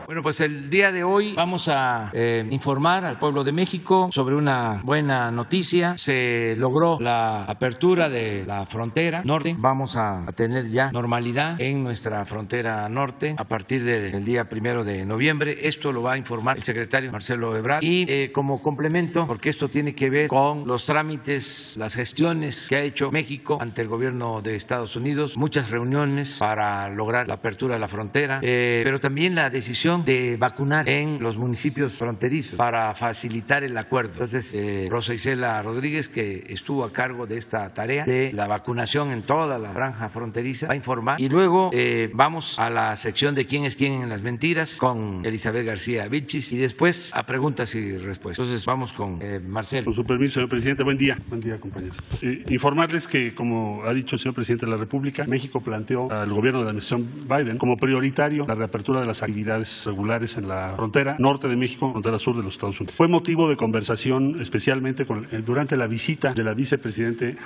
Bueno, pues el día de hoy vamos a informar al pueblo de México sobre una buena noticia. Se logró la apertura de la frontera norte. Vamos a tener ya normalidad en nuestra frontera norte a partir del día 1 de noviembre. Esto lo va a informar el secretario Marcelo Ebrard. Y como complemento, porque esto tiene que ver con los trámites, las gestiones que ha hecho México ante el gobierno de Estados Unidos, muchas reuniones para lograr la apertura de la frontera, pero también la decisión de vacunar en los municipios fronterizos para facilitar el acuerdo. Entonces, Rosa Isela Rodríguez, que estuvo a cargo de esta tarea de la vacunación en toda la franja fronteriza, va a informar. Y luego vamos a la sección de quién es quién en las mentiras con Elizabeth García Vilchis y después a preguntas y respuestas. Entonces, vamos con Marcelo. Con su permiso, señor presidente. Buen día, compañeros. Informarles que, como ha dicho el señor presidente de la República, México planteó al gobierno de la administración Biden como prioritario la reapertura de las actividades regulares en la frontera norte de México, frontera sur de los Estados Unidos. Fue motivo de conversación especialmente durante la visita de la vicepresidente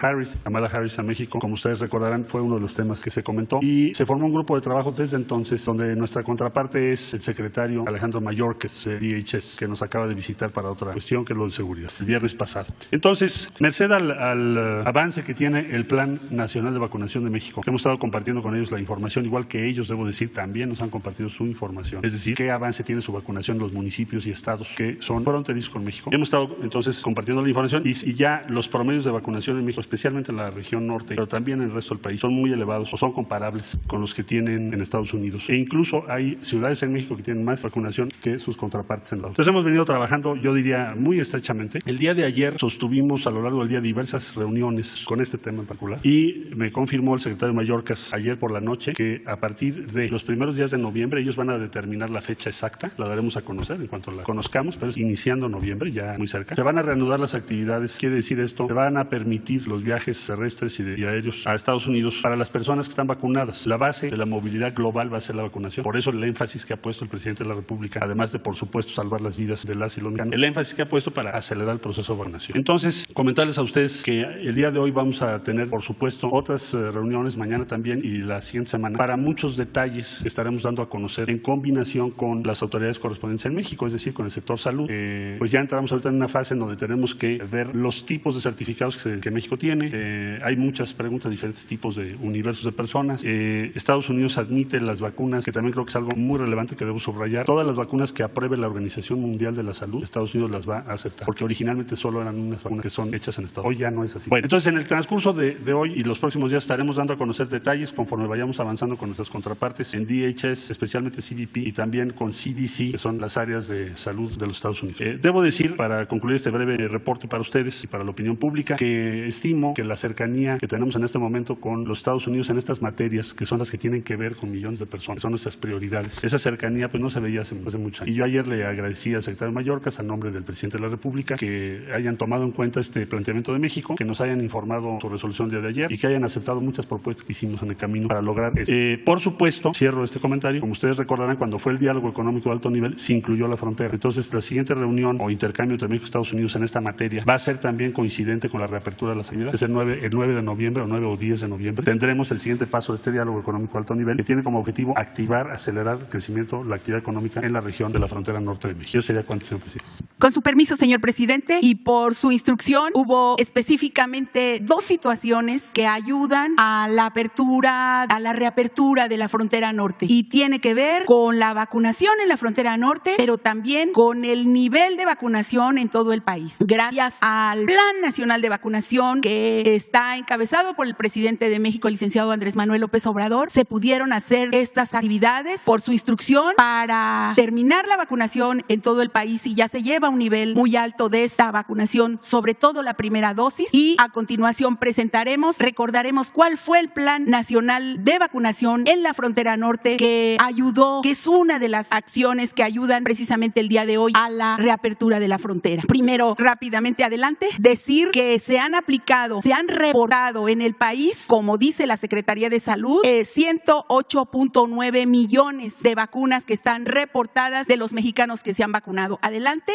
Kamala Harris a México. Como ustedes recordarán, fue uno de los temas que se comentó y se formó un grupo de trabajo desde entonces donde nuestra contraparte es el secretario Alejandro Mayorkas de DHS, que nos acaba de visitar para otra cuestión que es lo de seguridad, el viernes pasado. Entonces, merced al avance que tiene el Plan Nacional de Vacunación de México, que hemos estado compartiendo con ellos la información, igual que ellos, debo decir, también nos han compartido su información, es decir, qué avance tiene su vacunación en los municipios y estados que son fronterizos con México. Hemos estado entonces compartiendo la información y ya los promedios de vacunación en México, especialmente en la región norte, pero también en el resto del país, son muy elevados o son comparables con los que tienen en Estados Unidos. E incluso hay ciudades en México que tienen más vacunación que sus contrapartes en la otra. Entonces hemos venido trabajando, yo diría, muy estrechamente. El día de ayer sostuvimos a lo largo del día diversas reuniones con este tema en particular y me confirmó el secretario Mayorkas ayer por la noche que a partir de los primeros días de noviembre ellos van a determinar la fecha exacta, la daremos a conocer en cuanto la conozcamos, pero es iniciando noviembre, ya muy cerca. Se van a reanudar las actividades, quiere decir esto, se van a permitir los viajes terrestres y aéreos a Estados Unidos para las personas que están vacunadas. La base de la movilidad global va a ser la vacunación, por eso el énfasis que ha puesto el presidente de la República, además de por supuesto salvar las vidas de las y los mexicanos, el énfasis que ha puesto para acelerar el proceso de vacunación. Entonces, comentarles a ustedes que el día de hoy vamos a tener, por supuesto, otras reuniones, mañana también y la siguiente semana, para muchos detalles que estaremos dando a conocer en combinación con las autoridades correspondientes en México, es decir, con el sector salud. Pues ya entramos ahorita en una fase en donde tenemos que ver los tipos de certificados que México tiene. Hay muchas preguntas, diferentes tipos de universos de personas. Estados Unidos admite las vacunas, que también creo que es algo muy relevante que debo subrayar. Todas las vacunas que apruebe la Organización Mundial de la Salud, Estados Unidos las va a aceptar, porque originalmente solo eran unas vacunas que son hechas en Estados Unidos. Hoy ya no es así. Bueno, entonces en el transcurso de hoy y los próximos días estaremos dando a conocer detalles conforme vayamos avanzando con nuestras contrapartes en DHS, especialmente CBP y también con CDC, que son las áreas de salud de los Estados Unidos. Debo decir, para concluir este breve reporte para ustedes y para la opinión pública, que estimo que la cercanía que tenemos en este momento con los Estados Unidos en estas materias, que son las que tienen que ver con millones de personas, que son nuestras prioridades, esa cercanía pues no se veía hace muchos años. Y yo ayer le agradecí al secretario Mayorkas, a nombre del presidente de la República, que hayan tomado en cuenta este planteamiento de México, que nos hayan informado su resolución del día de ayer y que hayan aceptado muchas propuestas que hicimos en el camino para lograr esto. Por supuesto, cierro este comentario, como ustedes recordarán, cuando fue el diálogo económico de alto nivel, se incluyó la frontera. Entonces, la siguiente reunión o intercambio entre México y Estados Unidos en esta materia va a ser también coincidente con la reapertura de las actividades. Es el 9 de noviembre o 9 o 10 de noviembre. Tendremos el siguiente paso de este diálogo económico de alto nivel, que tiene como objetivo activar, acelerar el crecimiento, la actividad económica en la región de la frontera norte de México. Yo sería cuánto, señor presidente. Con su permiso, señor presidente, y por su instrucción, hubo específicamente dos situaciones que ayudan a la apertura, a la reapertura de la frontera norte. Y tiene que ver con la vacunación en la frontera norte, pero también con el nivel de vacunación en todo el país. Gracias al Plan Nacional de Vacunación que está encabezado por el presidente de México, el licenciado Andrés Manuel López Obrador, se pudieron hacer estas actividades por su instrucción para terminar la vacunación en todo el país y ya se lleva un nivel muy alto de esta vacunación, sobre todo la primera dosis. Y a continuación recordaremos cuál fue el Plan Nacional de Vacunación en la frontera norte que ayudó, que es una de las acciones que ayudan precisamente el día de hoy a la reapertura de la frontera. Primero, rápidamente adelante, decir que se han reportado en el país, como dice la Secretaría de Salud, 108.9 millones de vacunas que están reportadas de los mexicanos que se han vacunado. Adelante,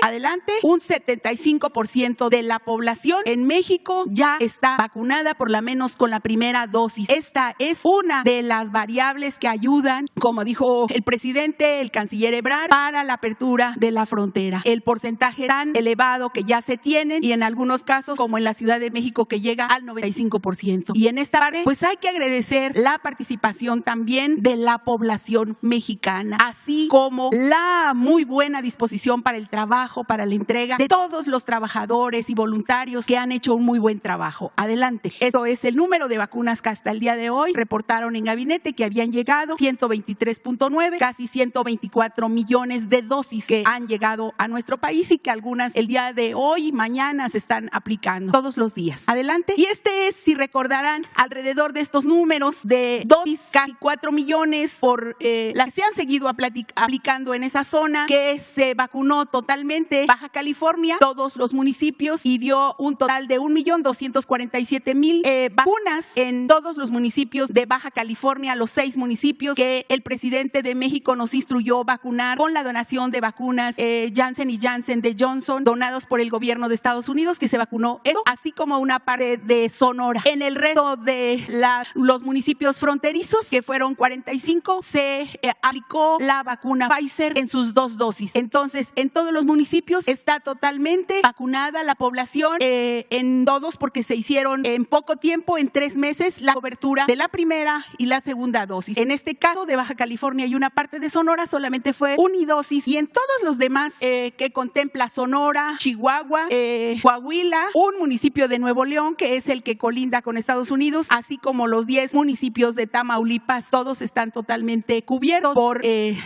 un 75% de la población en México ya está vacunada por lo menos con la primera dosis. Esta es una de las variables que ayudan, como dijo el presidente, el canciller Ebrard, para la apertura de la frontera. El porcentaje tan elevado que ya se tienen y en algunos casos, como en la Ciudad de México, que llega al 95%. Y en esta parte, pues hay que agradecer la participación también de la población mexicana, así como la muy buena disposición para el trabajo, para la entrega de todos los trabajadores y voluntarios que han hecho un muy buen trabajo. Adelante. Eso es el número de vacunas que hasta el día de hoy reportaron en gabinete que habían llegado, 123.9, casi 124 millones de dosis que han llegado a nuestro país y que algunas el día de hoy, mañana se están aplicando todos los días. Adelante. Y este es, si recordarán, alrededor de estos números de dosis, casi 4 millones por las que se han seguido aplicando en esa zona, que se vacunó totalmente Baja California, todos los municipios, y dio un total de 1.247.000 vacunas en todos los municipios de Baja California, los 6 municipios que el presidente de México nos instruyó vacunar con la donación de vacunas Janssen y Janssen de Johnson, donados por el gobierno de Estados Unidos, que se vacunó, así como una parte de Sonora. En el resto de los municipios fronterizos, que fueron 45, se aplicó la vacuna Pfizer en sus 2 dosis. Entonces, en todos los municipios está totalmente vacunada la población, en todos, porque se hicieron en poco tiempo, en 3 meses, la cobertura de la primera y la segunda dosis. En este caso de Baja California y una parte de Sonora solamente fue unidosis, y en todos los demás que contempla Sonora, Chihuahua, Coahuila, un municipio de Nuevo León, que es el que colinda con Estados Unidos, así como los 10 municipios de Tamaulipas, todos están totalmente cubiertos por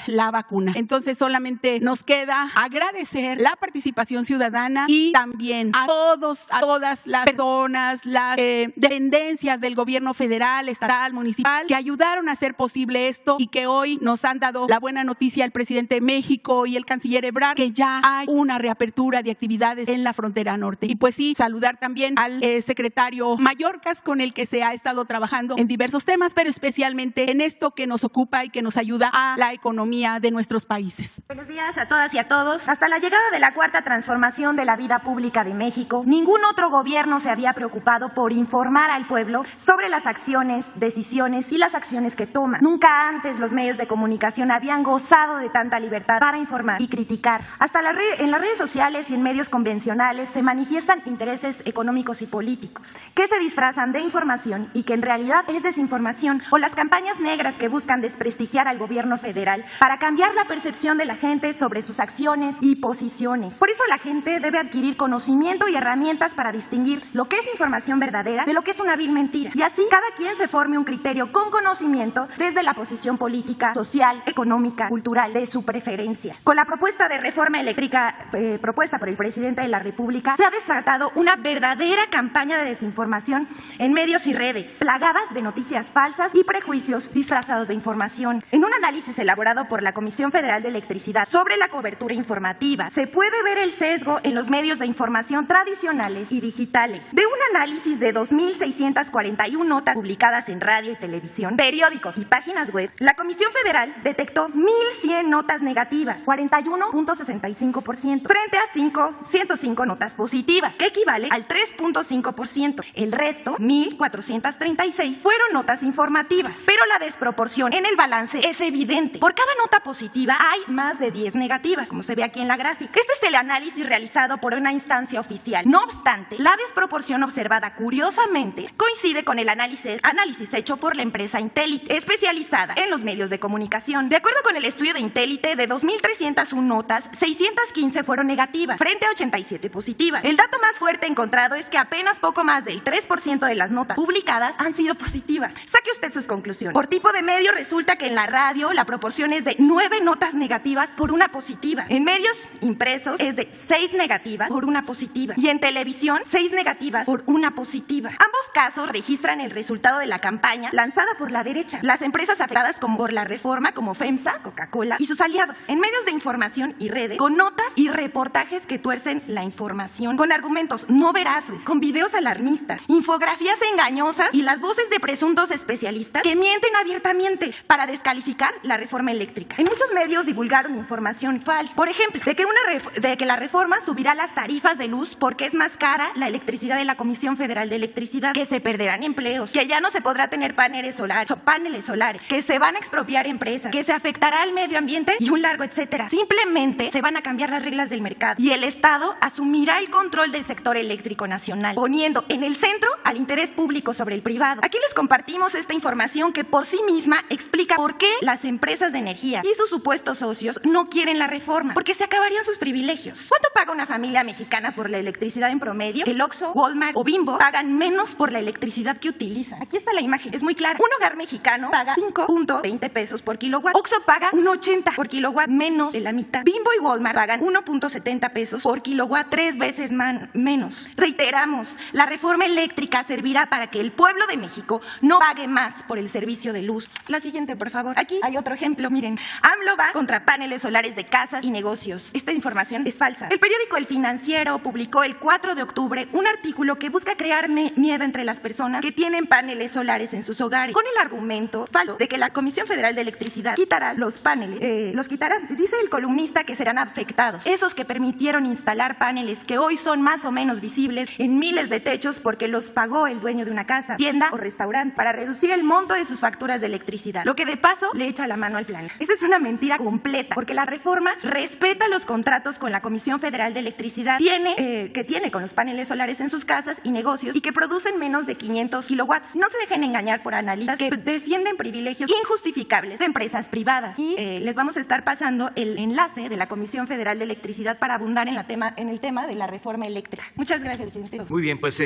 la vacuna. Entonces solamente nos queda agradecer la participación ciudadana y también a todas las personas, las dependencias del gobierno federal, estatal, municipal, que ayudaron a hacer posible esto y que hoy nos han dado la buena noticia el presidente de México y el canciller Ebrard, que ya hay una reapertura de actividades en la frontera norte. Y pues sí, saludar también al secretario Mayorkas, con el que se ha estado trabajando en diversos temas, pero especialmente en esto que nos ocupa y que nos ayuda a la economía de nuestros países. Buenos días a todas y a todos. Hasta la llegada de la cuarta transformación de la vida pública de México, ningún otro gobierno se había preocupado por informar al pueblo sobre las acciones, decisiones y las acciones que toma. Nunca antes los medios de comunicación habían gozado de tanta libertad para informar y criticar. Hasta en las redes sociales y en medios convencionales se manifiestan intereses económicos y políticos que se disfrazan de información y que en realidad es desinformación, o las campañas negras que buscan desprestigiar al gobierno federal para cambiar la percepción de la gente sobre sus acciones y posiciones. Por eso la gente debe adquirir conocimiento y herramientas para distinguir lo que es información verdadera de lo que es una vil mentira, y así cada quien se forme un criterio con conocimiento desde la posición política, social, económica, cultural de su preferencia. Con la propuesta de reforma eléctrica propuesta por el presidente de la República, se ha desatado una verdadera campaña de desinformación en medios y redes, plagadas de noticias falsas y prejuicios disfrazados de información. En un análisis elaborado por la Comisión Federal de Electricidad sobre la cobertura informativa, se puede ver el sesgo en los medios de información tradicionales y digitales. De un análisis de 2.641 notas publicadas en radio y televisión, periódicos y páginas web, la Comisión Federal detectó 1.100 notas negativas, 41.65%, frente a 105 notas positivas, que equivale al 3.5%. El resto, 1.436, fueron notas informativas, pero la desproporción en el balance es evidente. Por cada nota positiva hay más de 10 negativas, como se ve aquí en la gráfica. Este es el análisis realizado por una instancia oficial. No obstante, la desproporción observada curiosamente coincide con el análisis hecho por la empresa Intelite, especializada en los medios de comunicación. De acuerdo con el estudio de Intelite, de 2.301 notas, 615 fueron negativas, frente a 87 positivas. El dato más fuerte encontrado es que apenas poco más del 3% de las notas publicadas han sido positivas. Saque usted sus conclusiones. Por tipo de medio, resulta que en la radio la proporción es de 9 notas negativas por una positiva. En medios impresos es de 6 negativas por una positiva. Y en televisión, 6 negativas por una positiva. Ambos casos registran el resultado de la campaña lanzada por la derecha. Las empresas afectadas por la reforma, como FEMSA, Coca-Cola y sus aliados, en medios de información y redes, con notas y reportajes que tuercen la información, con argumentos no veraces, con videos alarmistas, infografías engañosas y las voces de presuntos especialistas que mienten abiertamente para descalificar la reforma eléctrica. En muchos medios divulgaron información falsa, por ejemplo, de que la reforma subirá las tarifas de luz porque es más cara la electricidad de la Comisión Federal de Electricidad, que se perderán empleos, que ya no se podrá tener paneles solares, que se van a expropiar empresas, que se afectará al medio ambiente y un largo etcétera. Simplemente se van a cambiar las reglas del mercado y el Estado asumirá el control del sector eléctrico nacional, poniendo en el centro al interés público sobre el privado. Aquí les compartimos esta información que por sí misma explica por qué las empresas de energía y sus supuestos socios no quieren la reforma, porque se acabarían sus privilegios. ¿Cuánto paga una familia mexicana por la electricidad en promedio? El Oxxo, Walmart o Bimbo pagan menos por la electricidad que utilizan. Aquí está la imagen, es muy clara. Un hogar mexicano paga 5.20 pesos por kilowatt. Oxxo paga 1.80 por kilowatt, menos de la mitad. Bimbo y Walmart pagan 1.70 pesos por kilowatt, 3 veces menos. Reiteramos, la reforma eléctrica servirá para que el pueblo de México no pague más por el servicio de luz. La siguiente, por favor. Aquí hay otro ejemplo, miren. AMLO va contra paneles solares de casas y negocios. Esta información es falsa. El periódico El Financiero publicó el 4 de octubre un artículo que busca crear miedo entre las personas que tienen paneles solares en sus hogares, con el argumento falso de que la Comisión Federal de Electricidad quitará los paneles. Los quitará. Dice el columnista que serán afectados esos que permitieron instalar paneles que hoy son más o menos visibles en miles de techos porque los pagó el dueño de una casa, tienda o restaurante para reducir el monto de sus facturas de electricidad, lo que de paso le echa la mano al planeta. Esa es una mentira completa, porque la reforma respeta los contratos con la Comisión Federal de Electricidad que tiene con los paneles solares en sus casas y negocios y que producen menos de 500 kilowatts. No se dejen engañar por analistas que defienden privilegios injustificables de empresas privadas. Y les vamos a estar pasando el enlace de la Comisión Federal de Electricidad para abundar en el tema de la reforma eléctrica. Muchas gracias, presidente. Muy bien, pues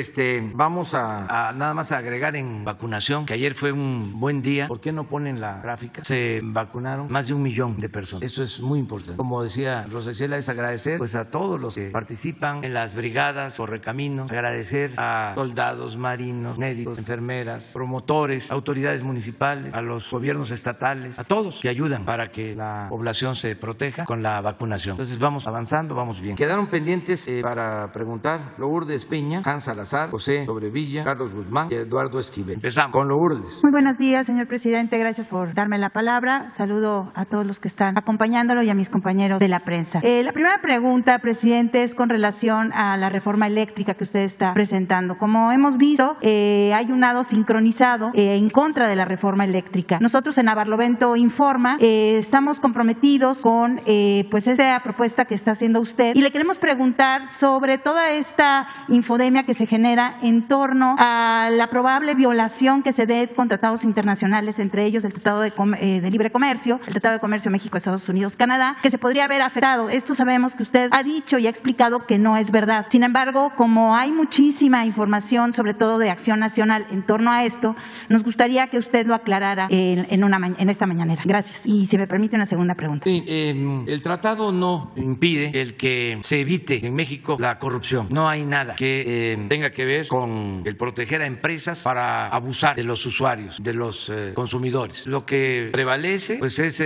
vamos a nada más a agregar en vacunación, que ayer fue un buen día. ¿Por qué no ponen la gráfica? Se vacunaron más de 1 millón de personas. Eso es muy importante. Como decía Rosa Isela, es agradecer pues a todos los que participan en las brigadas Correcaminos, agradecer a soldados, marinos, médicos, enfermeras, promotores, autoridades municipales, a los gobiernos estatales, a todos que ayudan para que la población se proteja con la vacunación. Entonces vamos avanzando, vamos bien. Quedaron pendientes para preguntar Lourdes Peña, Hans Salazar, José Sobrevilla, Carlos Guzmán y Eduardo Esquivel. Empezamos con Lourdes. Muy buenos días, señor presidente. Gracias por darme la palabra. Saludo a todos los que están acompañándolo y a mis compañeros de la prensa. La primera pregunta, presidente, es con relación a la reforma eléctrica que usted está presentando. Como hemos visto, hay un lado sincronizado en contra de la reforma eléctrica. Nosotros en Barlovento Informa estamos comprometidos con pues esa propuesta que está haciendo usted y le queremos preguntar sobre toda esta infodemia que se genera en torno a la probable violación que se dé con tratados internacionales, entre ellos el Tratado de Libre Comercio, el Tratado de Comercio México, Estados Unidos, Canadá, que se podría haber afectado. Esto sabemos que usted ha dicho y ha explicado que no es verdad. Sin embargo, como hay muchísima información, sobre todo de Acción Nacional, en torno a esto, nos gustaría que usted lo aclarara en esta mañanera. Gracias. Y si me permite una segunda pregunta. Sí, el tratado no impide el que se evite en México la corrupción. No hay nada que tenga que ver con el proteger a empresas para abusar de los usuarios, de los consumidores. Lo que prevalece pues es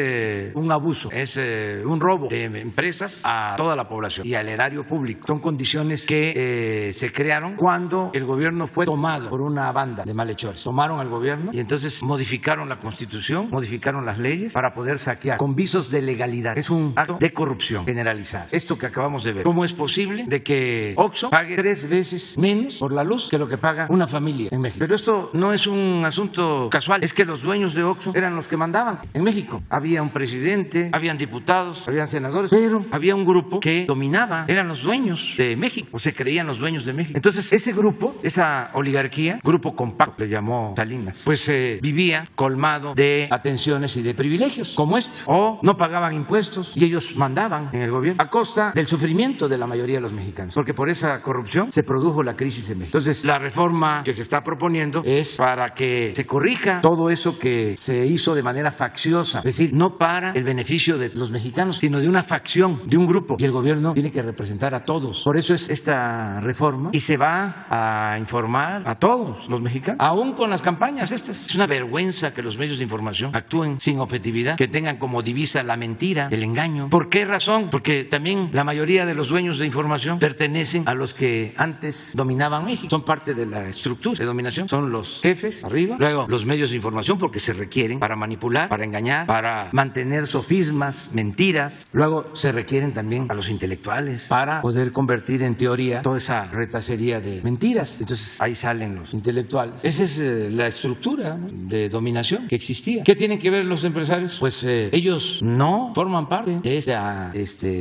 un abuso, es un robo de empresas a toda la población y al erario público. Son condiciones que se crearon cuando el gobierno fue tomado por una banda de malhechores. Tomaron al gobierno y entonces modificaron la Constitución, modificaron las leyes para poder saquear con visos de legalidad. Es un acto de corrupción generalizada. Esto que acabamos de ver. ¿Cómo es posible de que Oxxo pague 3 veces menos por la luz que lo que paga una familia en México? Pero esto no es un asunto casual. Es que los dueños de Oxxo eran los que mandaban en México. Había un presidente, habían diputados, habían senadores, pero había un grupo que dominaba. Eran los dueños de México, o se creían los dueños de México. Entonces, ese grupo, esa oligarquía, grupo compacto, le llamó Salinas, pues vivía colmado de atenciones y de privilegios, como esto. O no pagaban impuestos y ellos mandaban en el gobierno a costa del sufrimiento de la mayoría de los mexicanos, porque por esa corrupción se produjo la crisis en México. Entonces, la reforma que se está proponiendo es para que se corrija todo eso que se hizo de manera facciosa, es decir, no para el beneficio de los mexicanos, sino de una facción, de un grupo, y el gobierno tiene que representar a todos. Por eso es esta reforma y se va a informar a todos los mexicanos, aún con las campañas estas. Es una vergüenza que los medios de información actúen sin objetividad, que tengan como divisa la mentira, el engaño. ¿Por qué razón? Porque también la mayoría de los dueños de información pertenecen a los que antes dominaban México. Son parte de la estructura de dominación. Son los jefes arriba, luego los medios de información porque se requieren para manipular, para engañar, para mantener sofismas, mentiras. Luego se requieren también a los intelectuales para poder convertir en teoría toda esa retacería de mentiras. Entonces ahí salen los intelectuales. Esa es la estructura, ¿no?, de dominación que existía. ¿Qué tienen que ver los empresarios? Pues ellos no forman parte de esta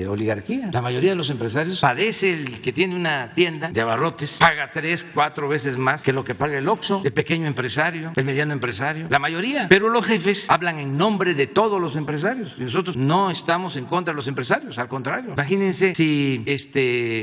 oligarquía. La mayoría de los empresarios padece el que tiene una tienda de abarrotes, paga 3, 4 veces más que lo que paga el Oxxo, el pequeño empresario, el mediano empresario, la mayoría. Pero los jefes hablan en nombre de todos los empresarios y nosotros no estamos en contra de los empresarios, al contrario. Imagínense si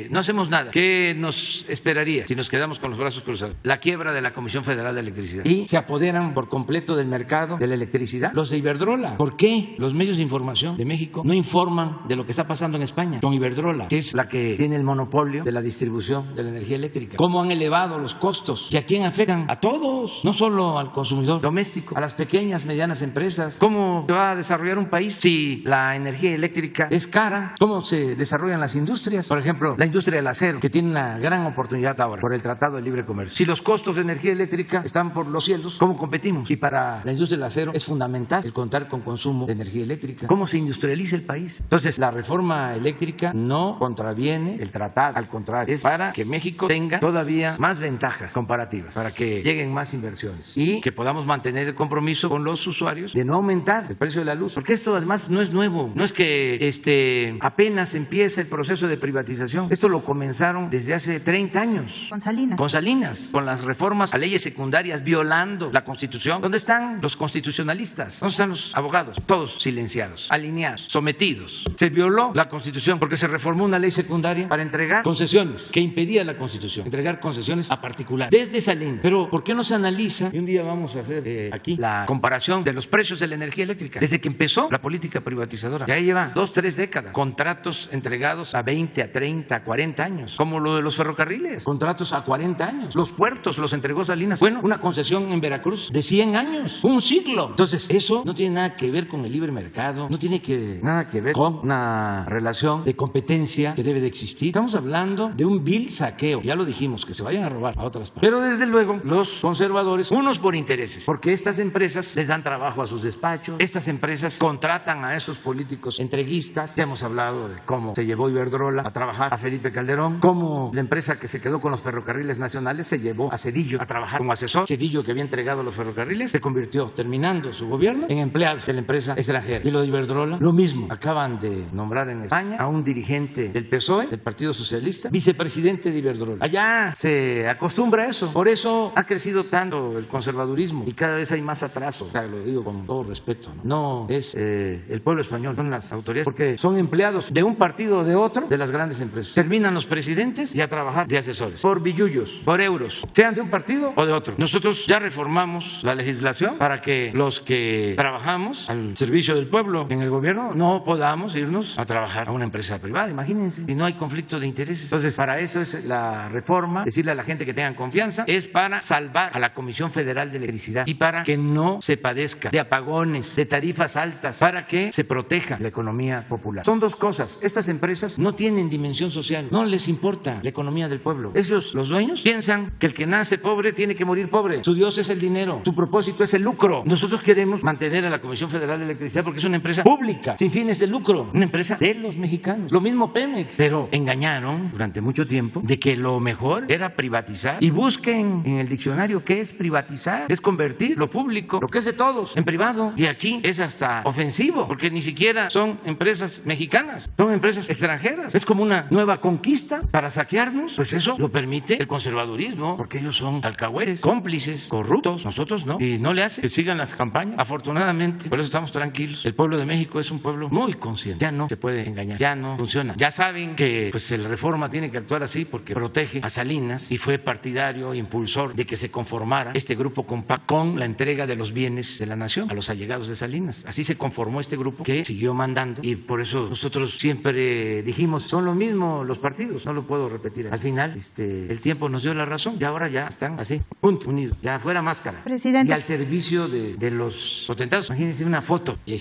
no hacemos nada, ¿qué nos esperaría si nos quedamos con los brazos cruzados? La quiebra de la Comisión Federal de Electricidad. Y se apoderan por completo del mercado de la electricidad los de Iberdrola. ¿Por qué los medios de información de México no informan de lo que está pasando en España con Iberdrola, que es la que tiene el monopolio de la distribución de la energía eléctrica? ¿Cómo han elevado los costos? ¿Y a quién afectan? A todos, no solo al consumidor doméstico, a las pequeñas, medianas empresas. ¿Cómo se va a desarrollar un país si la energía eléctrica es cara? ¿Cómo se desarrollan las industrias? Por ejemplo, la industria del acero, que tiene una gran oportunidad ahora por el Tratado de Libre Comercio. Si los costos de energía eléctrica están por los cielos, ¿cómo competimos? Y para la industria del acero es fundamental el contar con consumo de energía eléctrica. ¿Cómo se industrializa el país? Entonces, la reforma eléctrica no contraviene el tratado, al contrario, es para que México tenga todavía más ventajas comparativas, para que lleguen más inversiones y que podamos mantener el compromiso con los usuarios de no aumentar el precio de la luz. Porque esto además no es nuevo, no es que apenas empieza el proceso de privatización. Esto lo comenzaron desde hace 30 años. Con Salinas. Con Salinas, con las reformas a leyes secundarias, violando la Constitución. ¿Dónde están los constitucionalistas? ¿Dónde están los abogados? Todos silenciados, alineados, sometidos. Se violó la Constitución porque se reformó una ley secundaria para entregar concesiones que impedía la Constitución, entregar concesiones a particulares. Desde Salinas. Pero ¿por qué no se analiza? Y un día vamos a hacer aquí la comparación de los precios de la energía eléctrica. Desde que empezó la política privatizadora, ya lleva 2, 3 décadas. Contratos entregados a 20, a 30, a 40 años. Como lo de los ferrocarriles. Contratos a 40 años. Los puertos los entregó Salinas. Bueno, una concesión en Veracruz de 100 años. Un siglo. Entonces, eso no tiene nada que ver con el libre mercado. No tiene nada que ver con una relación de competencia que debe de existir. Estamos hablando de un vil saqueo. Ya lo dijimos, que se vayan a robar a otras partes. Pero desde luego, los conservadores, unos por intereses, porque estas empresas les dan trabajo a sus despachos, estas empresas contratan a esos políticos entreguistas. Ya hemos hablado de cómo se llevó Iberdrola a trabajar a Felipe Calderón, cómo la empresa que se quedó con los ferrocarriles nacionales se llevó a Zedillo a trabajar como asesor. Zedillo, que había entregado los ferrocarriles, se convirtió, terminando su gobierno, en empleado de la empresa extranjera. Y lo de Iberdrola, lo mismo. Acaban de nombrar en España a un dirigente del PSOE, del Partido Socialista, vicepresidente de Iberdrola. Allá se acostumbra a eso. Por eso ha crecido tanto el conservadurismo y cada vez hay más atraso. O sea, lo digo con todo respeto. No es el pueblo español, son las autoridades, porque son empleados de un partido o de otro de las grandes empresas. Terminan los presidentes y a trabajar de asesores, por billullos, por euros, sean de un partido o de otro. Nosotros ya reformamos la legislación para que los que trabajamos al servicio del pueblo en el gobierno no podamos irnos a trabajar a una empresa privada. Imagínense, si no hay conflicto de intereses. Entonces, para eso es la reforma, decirle a la gente que tengan confianza, es para salvar a la Comisión Federal de Electricidad y para que no se padezca de apagones, de tarifas altas, para que se proteja la economía popular. Son dos cosas. Estas empresas no tienen dimensión social, no les importa la economía del pueblo. Ellos, los dueños, piensan que el que nace pobre tiene que morir pobre. Su Dios es el dinero, su propósito es el lucro. Nosotros queremos mantener a la Comisión Federal de Electricidad porque es una empresa pública, sin fines de lucro, una empresa de los mexicanos. Lo mismo Pemex, pero engañaron durante mucho tiempo de que lo mejor era privatizar. Y busquen en el diccionario qué es privatizar. Es convertir lo público, lo que es de todos, en privado. Y aquí es hasta ofensivo, porque ni siquiera son empresas mexicanas, son empresas extranjeras. Es como una nueva conquista para saquearnos. Pues eso lo permite el conservadurismo, porque ellos son alcahuetes, cómplices, corruptos. Nosotros no. Y no le hace que sigan las campañas. Afortunadamente, por eso estamos tranquilos. El pueblo de México es un pueblo muy consciente. Ya no se puede engañar, ya no funciona. Ya saben que pues la reforma tiene que actuar así porque protege a Salinas y fue partidario, impulsor de que se conformara este grupo compacto con la entrega de los bienes de la nación a los allegados de Salinas. Así se conformó este grupo que siguió mandando y por eso nosotros siempre dijimos, son lo mismo los partidos, no lo puedo repetir. Al final el tiempo nos dio la razón y ahora ya están así, punto, unidos, ya fuera máscaras. Presidente. Y al servicio de los potentados. Imagínense una foto. El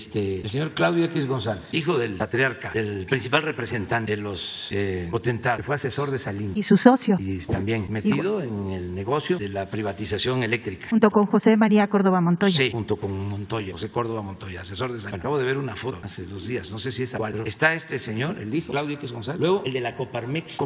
señor Claudio X González, hijo del patriarca, del principal representante de los potentados, fue asesor de Salinas. Y su socio. Y también metido en el negocio de la privatización eléctrica. Junto con José María Córdoba Montoya. Sí, junto con Montoya, José Córdoba Montoya, asesor de Salinas. Acabo de ver una foto hace 2 días, no sé si es igual. Pero está este señor, el hijo, Claudio X González. Luego el de la Coparmex,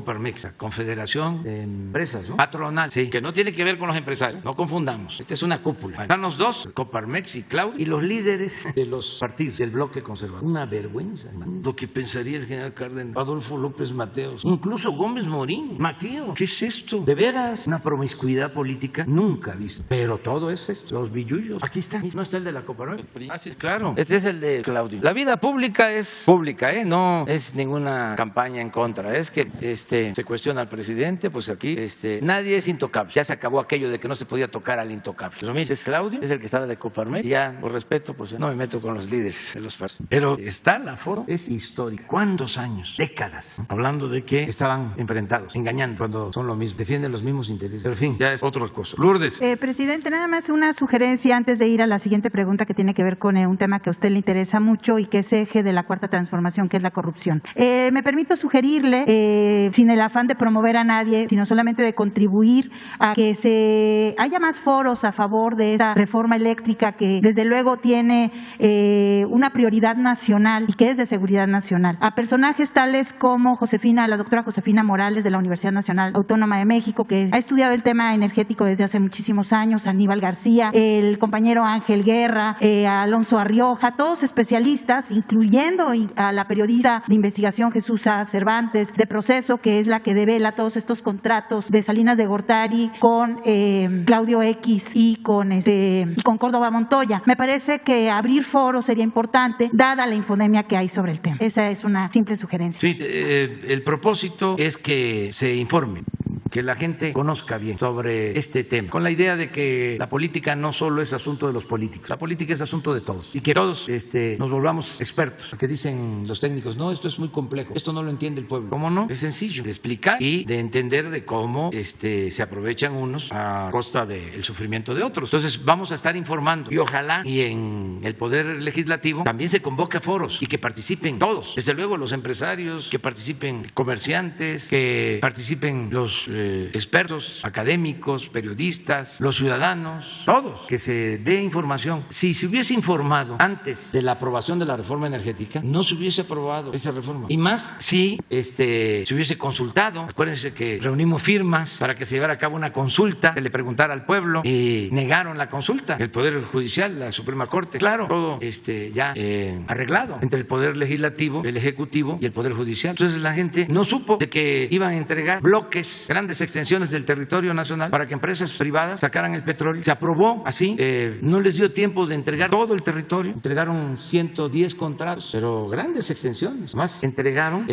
la Confederación de Empresas, ¿no? Patronal, sí, que no tiene que ver con los empresarios, no confundamos. Esta es una cúpula. Están los dos, Coparmex y Claudio, y los líderes de los partidos del bloque conservador. Una vergüenza, hermano. Lo que pensaría el general Cárdenas, Adolfo López Mateos, incluso Gómez Morín, Maquio. ¿Qué es esto? De veras, una promiscuidad política nunca vista. Pero todo es esto, los billullos. Aquí está, no está el de la Coparmex. Ah, sí, claro. Este es el de Claudio. La vida pública es pública, no es ninguna campaña en contra. Es que se cuestiona al presidente, pues aquí nadie es intocable. Ya se acabó aquello de que no se podía tocar al intocable. Pero mire, es Claudio, es el que estaba de Coparmex. Y ya, por respeto, pues ya no me meto con los líderes de los partidos. Pero está la foro, es histórica. ¿Cuántos años? Décadas. Hablando de que estaban enfrentados, engañando, cuando son lo mismo, defienden los mismos intereses. Pero en fin, ya es otra cosa. Lourdes. Presidente, nada más una sugerencia antes de ir a la siguiente pregunta que tiene que ver con un tema que a usted le interesa mucho y que es eje de la cuarta transformación, que es la corrupción. Me permito sugerirle, sin el afán de promover a nadie, sino solamente de contribuir a que se haya más foros a favor de esta reforma eléctrica que desde luego tiene una prioridad nacional y que es de seguridad nacional. A personajes tales como la doctora Josefina Morales de la Universidad Nacional Autónoma de México, que ha estudiado el tema energético desde hace muchísimos años, Aníbal García, el compañero Ángel Guerra, Alonso Arrioja, todos especialistas, incluyendo a la periodista de investigación Jesús Cervantes, de Proceso, que es la que devela todos estos contratos de Salinas de Gortari con Claudio X y con Córdoba Montoya. Me parece que abrir foros sería importante, dada la infodemia que hay sobre el tema. Esa es una simple sugerencia. Sí, el propósito es que se informe, que la gente conozca bien sobre este tema, con la idea de que la política no solo es asunto de los políticos, la política es asunto de todos y que todos nos volvamos expertos, que dicen los técnicos, no, esto es muy complejo, esto no lo entiende el pueblo. ¿Cómo no? Es sencillo de explicar y de entender de cómo se aprovechan unos a costa del sufrimiento de otros. Entonces vamos a estar informando y ojalá y en el Poder Legislativo también se convoque a foros y que participen todos, desde luego los empresarios, que participen comerciantes, que participen los expertos, académicos, periodistas, los ciudadanos, todos, que se dé información. Si se hubiese informado antes de la aprobación de la reforma energética, no se hubiese aprobado esa reforma. Y más si se hubiese consultado. Acuérdense que reunimos firmas para que se llevara a cabo una consulta, que le preguntara al pueblo y negaron la consulta. El Poder Judicial, la Suprema Corte, claro, todo ya arreglado entre el Poder Legislativo, el Ejecutivo y el Poder Judicial. Entonces la gente no supo de que iban a entregar bloques, grandes extensiones del territorio nacional para que empresas privadas sacaran el petróleo. Se aprobó así, no les dio tiempo de entregar todo el territorio, entregaron 110 contratos, pero grandes extensiones. Más entregaron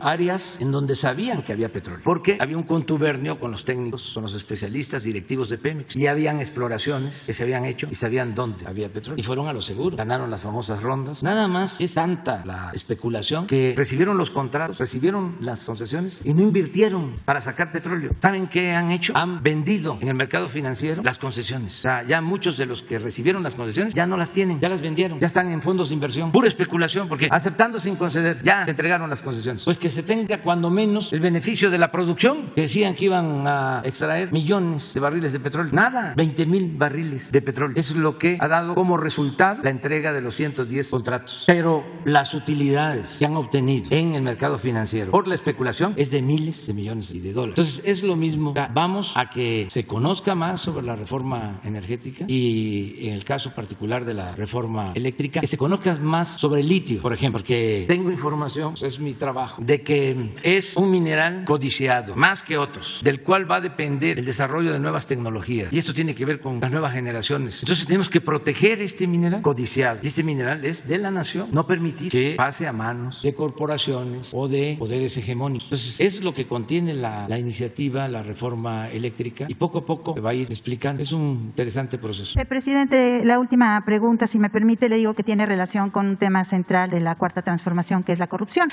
áreas en donde sabían que había petróleo, porque había un contubernio con los técnicos, con los especialistas, directivos de Pemex, y habían exploraciones que se habían hecho y sabían dónde había petróleo. Y fueron a lo seguro, ganaron las famosas rondas. Nada más es tanta la especulación que recibieron los contratos, recibieron las concesiones y no invirtieron para sacar petróleo. ¿Saben qué han hecho? Han vendido en el mercado financiero las concesiones. O sea, ya muchos de los que recibieron las concesiones ya no las tienen, ya las vendieron, ya están en fondos de inversión. Pura especulación, porque aceptando sin conceder, ya entregaron las concesiones. Pues que se tenga cuando menos el beneficio de la producción, que decían que iban a extraer millones de barriles de petróleo. Nada, 20,000 barriles de petróleo. Eso es lo que ha dado como resultado la entrega de los 110 contratos. Pero las utilidades que han obtenido en el mercado financiero por la especulación es de miles de millones de dólares. Entonces es lo mismo. Vamos a que se conozca más sobre la reforma energética y en el caso particular de la reforma eléctrica, que se conozca más sobre el litio, por ejemplo, porque tengo información, es mi trabajo, de que es un mineral codiciado, más que otros, del cual va a depender el desarrollo de nuevas tecnologías. Y esto tiene que ver con las nuevas generaciones. Entonces tenemos que proteger este mineral codiciado. Y este mineral es de la nación, no permitir que pase a manos de corporaciones o de poderes hegemónicos. Entonces es lo que contiene la iniciativa iniciativa, la reforma eléctrica, y poco a poco va a ir explicando. Es un interesante proceso. Presidente, la última pregunta, si me permite, le digo que tiene relación con un tema central de la Cuarta Transformación, que es la corrupción.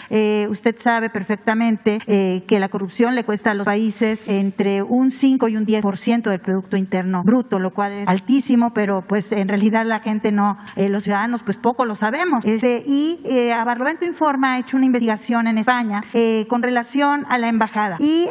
Usted sabe perfectamente que la corrupción le cuesta a los países entre un 5 y un 10% del Producto Interno Bruto, lo cual es altísimo, pero pues en realidad la gente no, los ciudadanos pues poco lo sabemos. A Barlovento Informa ha hecho una investigación en España con relación a la embajada. Y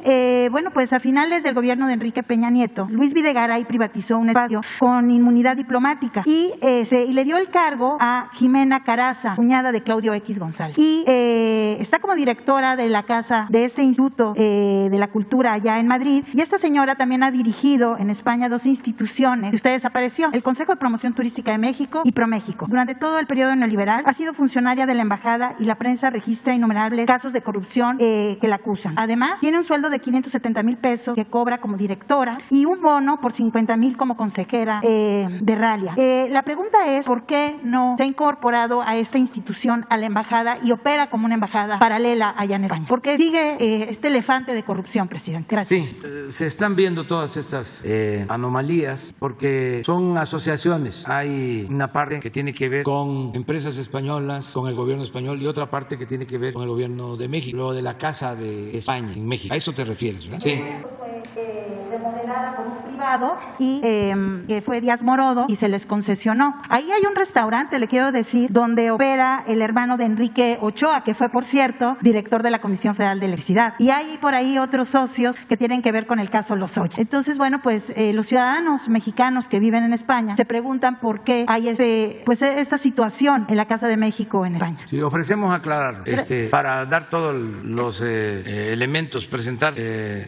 bueno, pues a finales del gobierno de Enrique Peña Nieto, Luis Videgaray privatizó un espacio con inmunidad diplomática y le dio el cargo a Jimena Caraza, cuñada de Claudio X González. Y está como directora de la casa de este Instituto de la Cultura allá en Madrid. Y esta señora también ha dirigido en España dos instituciones que usted desapareció: el Consejo de Promoción Turística de México y ProMéxico. Durante todo el periodo neoliberal ha sido funcionaria de la embajada y la prensa registra innumerables casos de corrupción que la acusan. Además, tiene un sueldo de 570,000 pesos que cobra como directora y un bono por 50,000 como consejera de Ralia. La pregunta es, ¿por qué no se ha incorporado a esta institución, a la embajada, y opera como una embajada paralela allá en España? Porque sigue este elefante de corrupción, presidente. Gracias. Sí, se están viendo todas estas anomalías porque son asociaciones. Hay una parte que tiene que ver con empresas españolas, con el gobierno español, y otra parte que tiene que ver con el gobierno de México, lo de la Casa de España en México. A eso te refieres, ¿verdad? Sí. Remodelada por un privado y que fue Díaz Morodo y se les concesionó. Ahí hay un restaurante, le quiero decir, donde opera el hermano de Enrique Ochoa, que fue, por cierto, director de la Comisión Federal de Electricidad. Y hay por ahí otros socios que tienen que ver con el caso Lozoya. Entonces, bueno, pues los ciudadanos mexicanos que viven en España se preguntan por qué hay esta situación en la Casa de México en España. Sí, ofrecemos aclarar para dar todos los elementos, presentar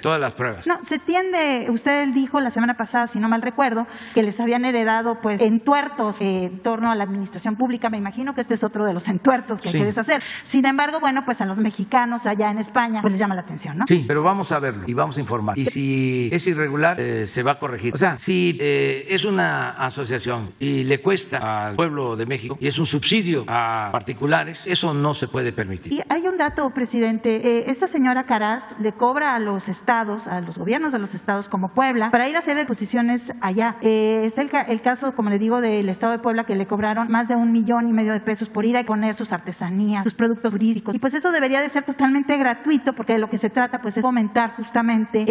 todas las pruebas. No, se tiende, usted dijo la semana pasada, si no mal recuerdo, que les habían heredado pues entuertos en torno a la administración pública. Me imagino que este es otro de los entuertos que hay que deshacer. Sin embargo, bueno, pues a los mexicanos allá en España pues les llama la atención, ¿no? Sí, pero vamos a verlo y vamos a informar. Y si es irregular, se va a corregir. O sea, si es una asociación y le cuesta al pueblo de México y es un subsidio a particulares, eso no se puede permitir. Y hay un dato, presidente. Esta señora Caraz le cobra a los estados, a los gobiernos de los estados como Puebla, para ir a hacer exposiciones allá. Está el caso, como le digo, del estado de Puebla, que le cobraron más de 1,5 millones de pesos por ir a poner sus artesanías, sus productos turísticos. Y pues eso debería de ser totalmente gratuito, porque de lo que se trata pues es fomentar justamente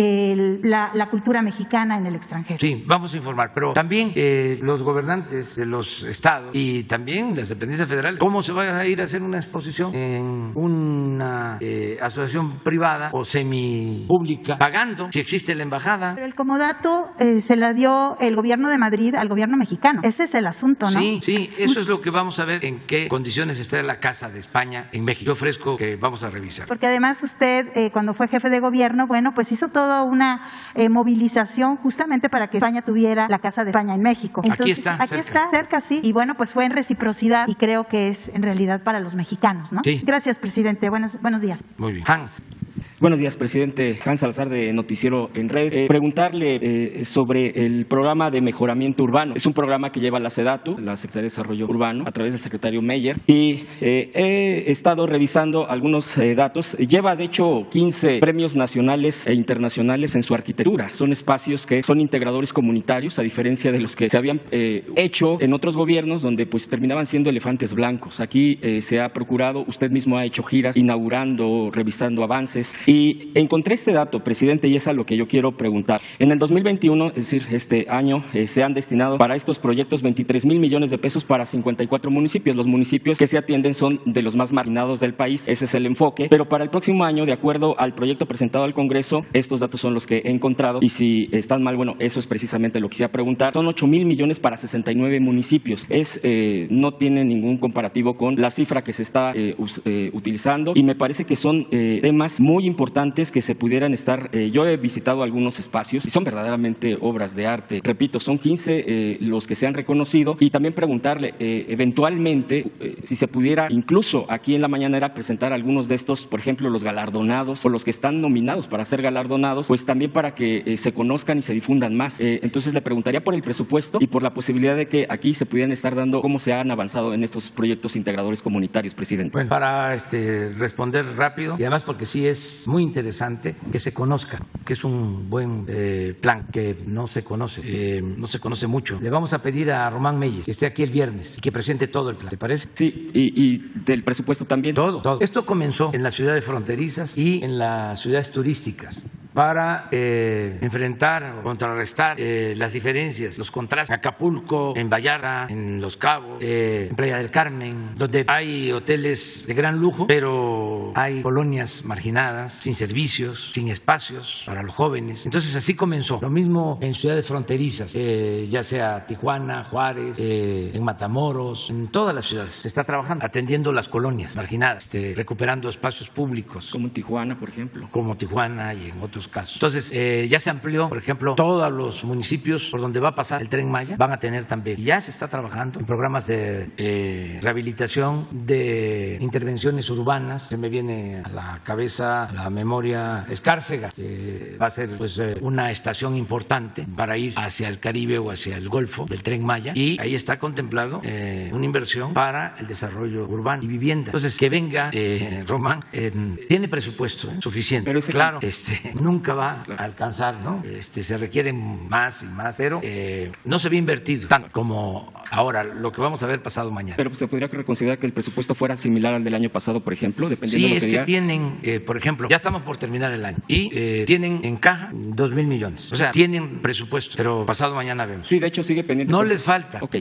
la cultura mexicana en el extranjero. Sí, vamos a informar, pero también los gobernantes de los estados y también las dependencias federales, ¿cómo se va a ir a hacer una exposición en una asociación privada o semipública pagando si existe la embajada? Pero el comodato se la dio el gobierno de Madrid al gobierno mexicano. Ese es el asunto, ¿no? Sí, eso es lo que vamos a ver, en qué condiciones está la Casa de España en México. Yo ofrezco que vamos a revisar. Porque además usted, cuando fue jefe de gobierno, bueno, pues hizo toda una movilización justamente para que España tuviera la Casa de España en México. Entonces, aquí está cerca, sí. Y bueno, pues fue en reciprocidad y creo que es en realidad para los mexicanos, ¿no? Sí. Gracias, presidente. Buenos días. Muy bien. Hans. Buenos días, presidente. Hans Salazar, de Noticiero en Red. Preguntarle sobre el programa de mejoramiento urbano. Es un programa que lleva la SEDATU, la Secretaría de Desarrollo Urbano, a través del secretario Meyer. Y he estado revisando algunos datos. Lleva, de hecho, 15 premios nacionales e internacionales en su arquitectura. Son espacios que son integradores comunitarios, a diferencia de los que se habían hecho en otros gobiernos, donde pues terminaban siendo elefantes blancos. Aquí se ha procurado, usted mismo ha hecho giras inaugurando, revisando avances. Y encontré este dato, presidente, y es a lo que yo quiero preguntar. En el 2021, es decir, este año, se han destinado para estos proyectos 23,000 millones de pesos para 54 municipios. Los municipios que se atienden son de los más marginados del país, ese es el enfoque. Pero para el próximo año, de acuerdo al proyecto presentado al Congreso, estos datos son los que he encontrado. Y si están mal, bueno, eso es precisamente lo que quisiera preguntar. Son 8,000 millones para 69 municipios. No tiene ningún comparativo con la cifra que se está utilizando. Y me parece que son temas muy importantes que se pudieran estar. Yo he visitado algunos espacios y son verdaderamente obras de arte. Repito, son 15 los que se han reconocido. Y también preguntarle, eventualmente, si se pudiera incluso aquí en la mañanera presentar algunos de estos, por ejemplo, los galardonados o los que están nominados para ser galardonados, pues también para que se conozcan y se difundan más. Entonces le preguntaría por el presupuesto y por la posibilidad de que aquí se pudieran estar dando cómo se han avanzado en estos proyectos integradores comunitarios, presidente. Bueno, para responder rápido, y además porque sí es muy interesante que se conozca, que es un buen plan que no se conoce mucho. Le vamos a pedir a Román Meyer que esté aquí el viernes y que presente todo el plan. ¿Te parece? Sí, y del presupuesto también. Todo. Esto comenzó en las ciudades fronterizas y en las ciudades turísticas para enfrentar o contrarrestar las diferencias, los contrastes. En Acapulco, en Vallarta, en Los Cabos, en Playa del Carmen, donde hay hoteles de gran lujo, pero hay colonias marginadas, sin servicios, sin espacios para los jóvenes. Entonces así comenzó. Lo mismo en ciudades fronterizas, ya sea Tijuana, Juárez, en Matamoros, en todas las ciudades. Se está trabajando, atendiendo las colonias marginadas, recuperando espacios públicos. Como en Tijuana, por ejemplo. Como Tijuana y en otros casos. Entonces, ya se amplió, por ejemplo, todos los municipios por donde va a pasar el Tren Maya van a tener también. Ya se está trabajando en programas de rehabilitación, de intervenciones urbanas. Se me viene a la cabeza, a la memoria, Escárcega, que va a ser pues una estación importante para ir hacia el Caribe o hacia el Golfo del Tren Maya, y ahí está contemplado una inversión para el desarrollo urbano y vivienda. Entonces, que venga Román, tiene presupuesto suficiente. Pero claro, nunca va a alcanzar, ¿no? Se requiere más y más, pero no se había invertido tanto como ahora, lo que vamos a ver pasado mañana. Pero se podría considerar que el presupuesto fuera similar al del año pasado, por ejemplo, dependiendo de lo que digas. Sí, es que tienen, por ejemplo, ya estamos por terminar el año y tienen en caja 2,000 millones. O sea, tienen presupuesto, pero pasado mañana vemos. Sí, de hecho sigue pendiente. No les falta. Okay.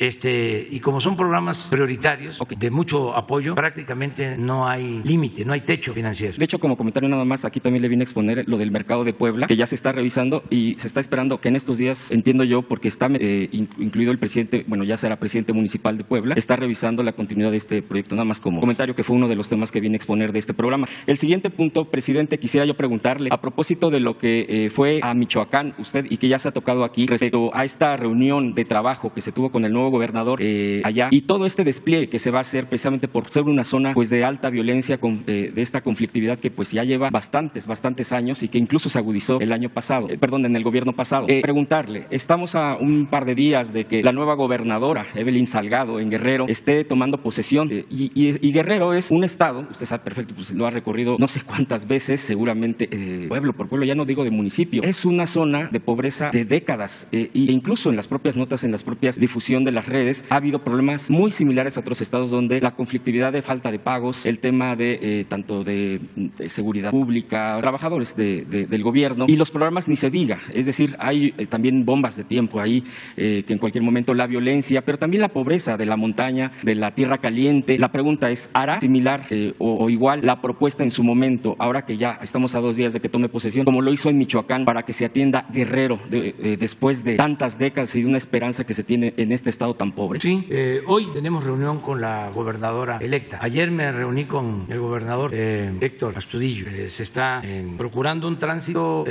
Y como son programas prioritarios, de mucho apoyo, prácticamente no hay límite, no hay techo financiero. De hecho, como comentario nada más, aquí también le vine a exponer lo del mercado de Puebla, que ya se está revisando y se está esperando que en estos días, entiendo yo, porque está incluido el presidente, bueno, ya será presidente municipal de Puebla, está revisando la continuidad de este proyecto, nada más como comentario que fue uno de los temas que vine a exponer de este programa. El siguiente punto, presidente, quisiera yo preguntarle, a propósito de lo que fue a Michoacán usted y que ya se ha tocado aquí, respecto a esta reunión de trabajo que se tuvo con el nuevo gobernador allá, y todo este despliegue que se va a hacer precisamente por ser una zona pues de alta violencia, de esta conflictividad que pues ya lleva bastantes años y que incluso se agudizó el año pasado, en el gobierno pasado. Preguntarle, estamos a un par de días de que la nueva gobernadora, Evelyn Salgado, en Guerrero, esté tomando posesión, y Guerrero es un estado, usted sabe perfecto, pues lo ha recorrido no sé cuántas veces, seguramente pueblo por pueblo, ya no digo de municipio, es una zona de pobreza de décadas, e incluso en las propias notas, en las propias difusión de las redes, ha habido problemas muy similares a otros estados donde la conflictividad de falta de pagos, el tema de tanto de seguridad pública, trabajadores del gobierno, y los programas ni se diga, es decir, hay también bombas de tiempo ahí, que en cualquier momento la violencia, pero también la pobreza de la montaña, de la tierra caliente. La pregunta es, ¿hará similar o igual la propuesta en su momento, ahora que ya estamos a 2 días de que tome posesión, como lo hizo en Michoacán, para que se atienda Guerrero después de tantas décadas y de una esperanza que se tiene en este estado tan pobre? Sí, hoy tenemos reunión con la gobernadora electa. Ayer me reuní con el gobernador Héctor Astudillo. Se está procurando un tránsito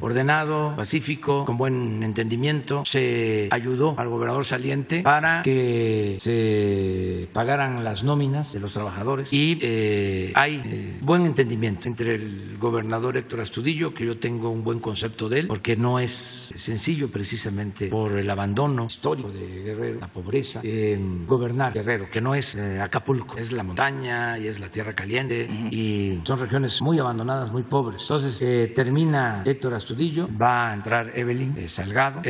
ordenado, pacífico, con buen entendimiento. Se ayudó al gobernador saliente para que se pagaran las nóminas de los trabajadores y hay buen entendimiento entre el gobernador Héctor Astudillo, que yo tengo un buen concepto de él, porque no es sencillo precisamente por el abandono histórico de Guerrero, la pobreza, gobernar Guerrero, que no es Acapulco, es la montaña y es la tierra caliente y son regiones muy abandonadas, muy pobres. Entonces termina Héctor Astudillo, va a entrar Evelyn Salgado,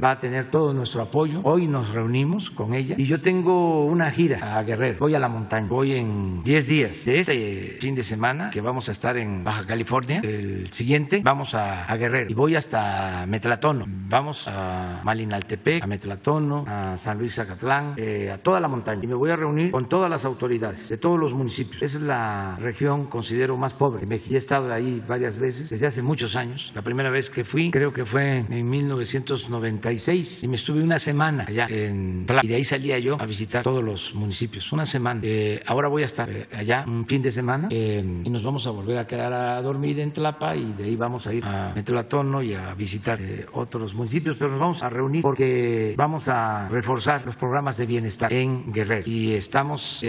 va a tener todo nuestro apoyo. Hoy nos reunimos con ella y yo tengo una gira a Guerrero, voy a la montaña, voy en 10 días de este fin de semana que vamos a estar en Baja California, el siguiente vamos a Guerrero y voy hasta Metlatono, vamos a Malinaltepec, a Metlatono, a San Luis Zacatlán, a toda la montaña, y me voy a reunir con todas las autoridades de todos los municipios. Esa es la región, considero, más pobre de México. He estado ahí varias veces desde hace muchos años. La primera vez que fui creo que fue en 1996 y me estuve una semana allá en Tlapa, y de ahí salía yo a visitar todos los municipios, una semana. Ahora voy a estar allá un fin de semana y nos vamos a volver a quedar a dormir en Tlapa y de ahí vamos a ir a Metlatono y a visitar otros municipios, pero nos vamos a reunir porque vamos a reforzar los programas de bienestar en Guerrero y estamos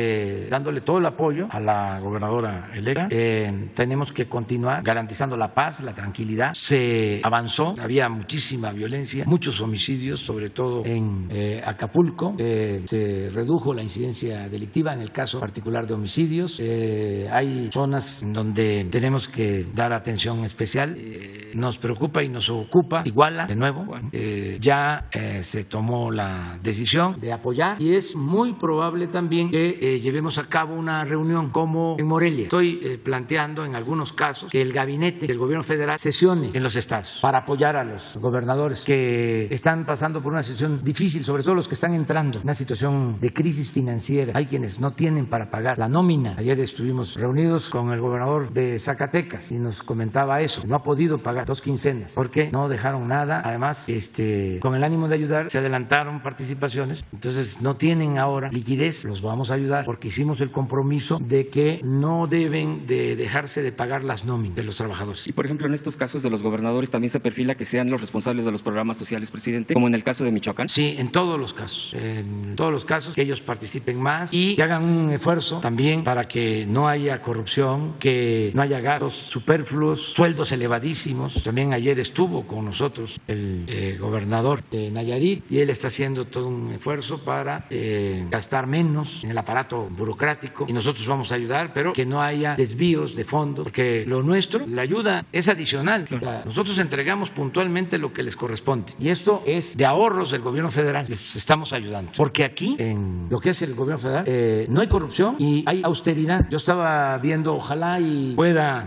dándole todo el apoyo a la gobernadora electa. Tenemos que continuar garantizando la paz, paz, la tranquilidad. Se avanzó, había muchísima violencia, muchos homicidios, sobre todo en Acapulco. Se redujo la incidencia delictiva en el caso particular de homicidios. Hay zonas en donde tenemos que dar atención especial. Nos preocupa y nos ocupa Iguala, de nuevo. Ya se tomó la decisión de apoyar y es muy probable también que llevemos a cabo una reunión como en Morelia. Estoy planteando en algunos casos que el gabinete del gobierno federal sesione en los estados para apoyar a los gobernadores que están pasando por una situación difícil, sobre todo los que están entrando en una situación de crisis financiera. Hay quienes no tienen para pagar la nómina. Ayer estuvimos reunidos con el gobernador de Zacatecas y nos comentaba eso. No ha podido pagar 2 quincenas porque no dejaron nada. Además, con el ánimo de ayudar, se adelantaron participaciones. Entonces, no tienen ahora liquidez. Los vamos a ayudar porque hicimos el compromiso de que no deben de dejarse de pagar las nóminas de los trabajadores. Y, por ejemplo, en estos casos de los gobernadores también se perfila que sean los responsables de los programas sociales, presidente, como en el caso de Michoacán. Sí, en todos los casos, que ellos participen más y que hagan un esfuerzo también para que no haya corrupción, que no haya gastos superfluos, sueldos elevadísimos. También ayer estuvo con nosotros el gobernador de Nayarit y él está haciendo todo un esfuerzo para gastar menos en el aparato burocrático y nosotros vamos a ayudar, pero que no haya desvíos de fondos, porque lo nuestro, la ayuda es adicional. Claro. Nosotros entregamos puntualmente lo que les corresponde y esto es de ahorros del gobierno federal. Les estamos ayudando, porque aquí en lo que es el gobierno federal no hay corrupción y hay austeridad. Yo estaba viendo, ojalá y pueda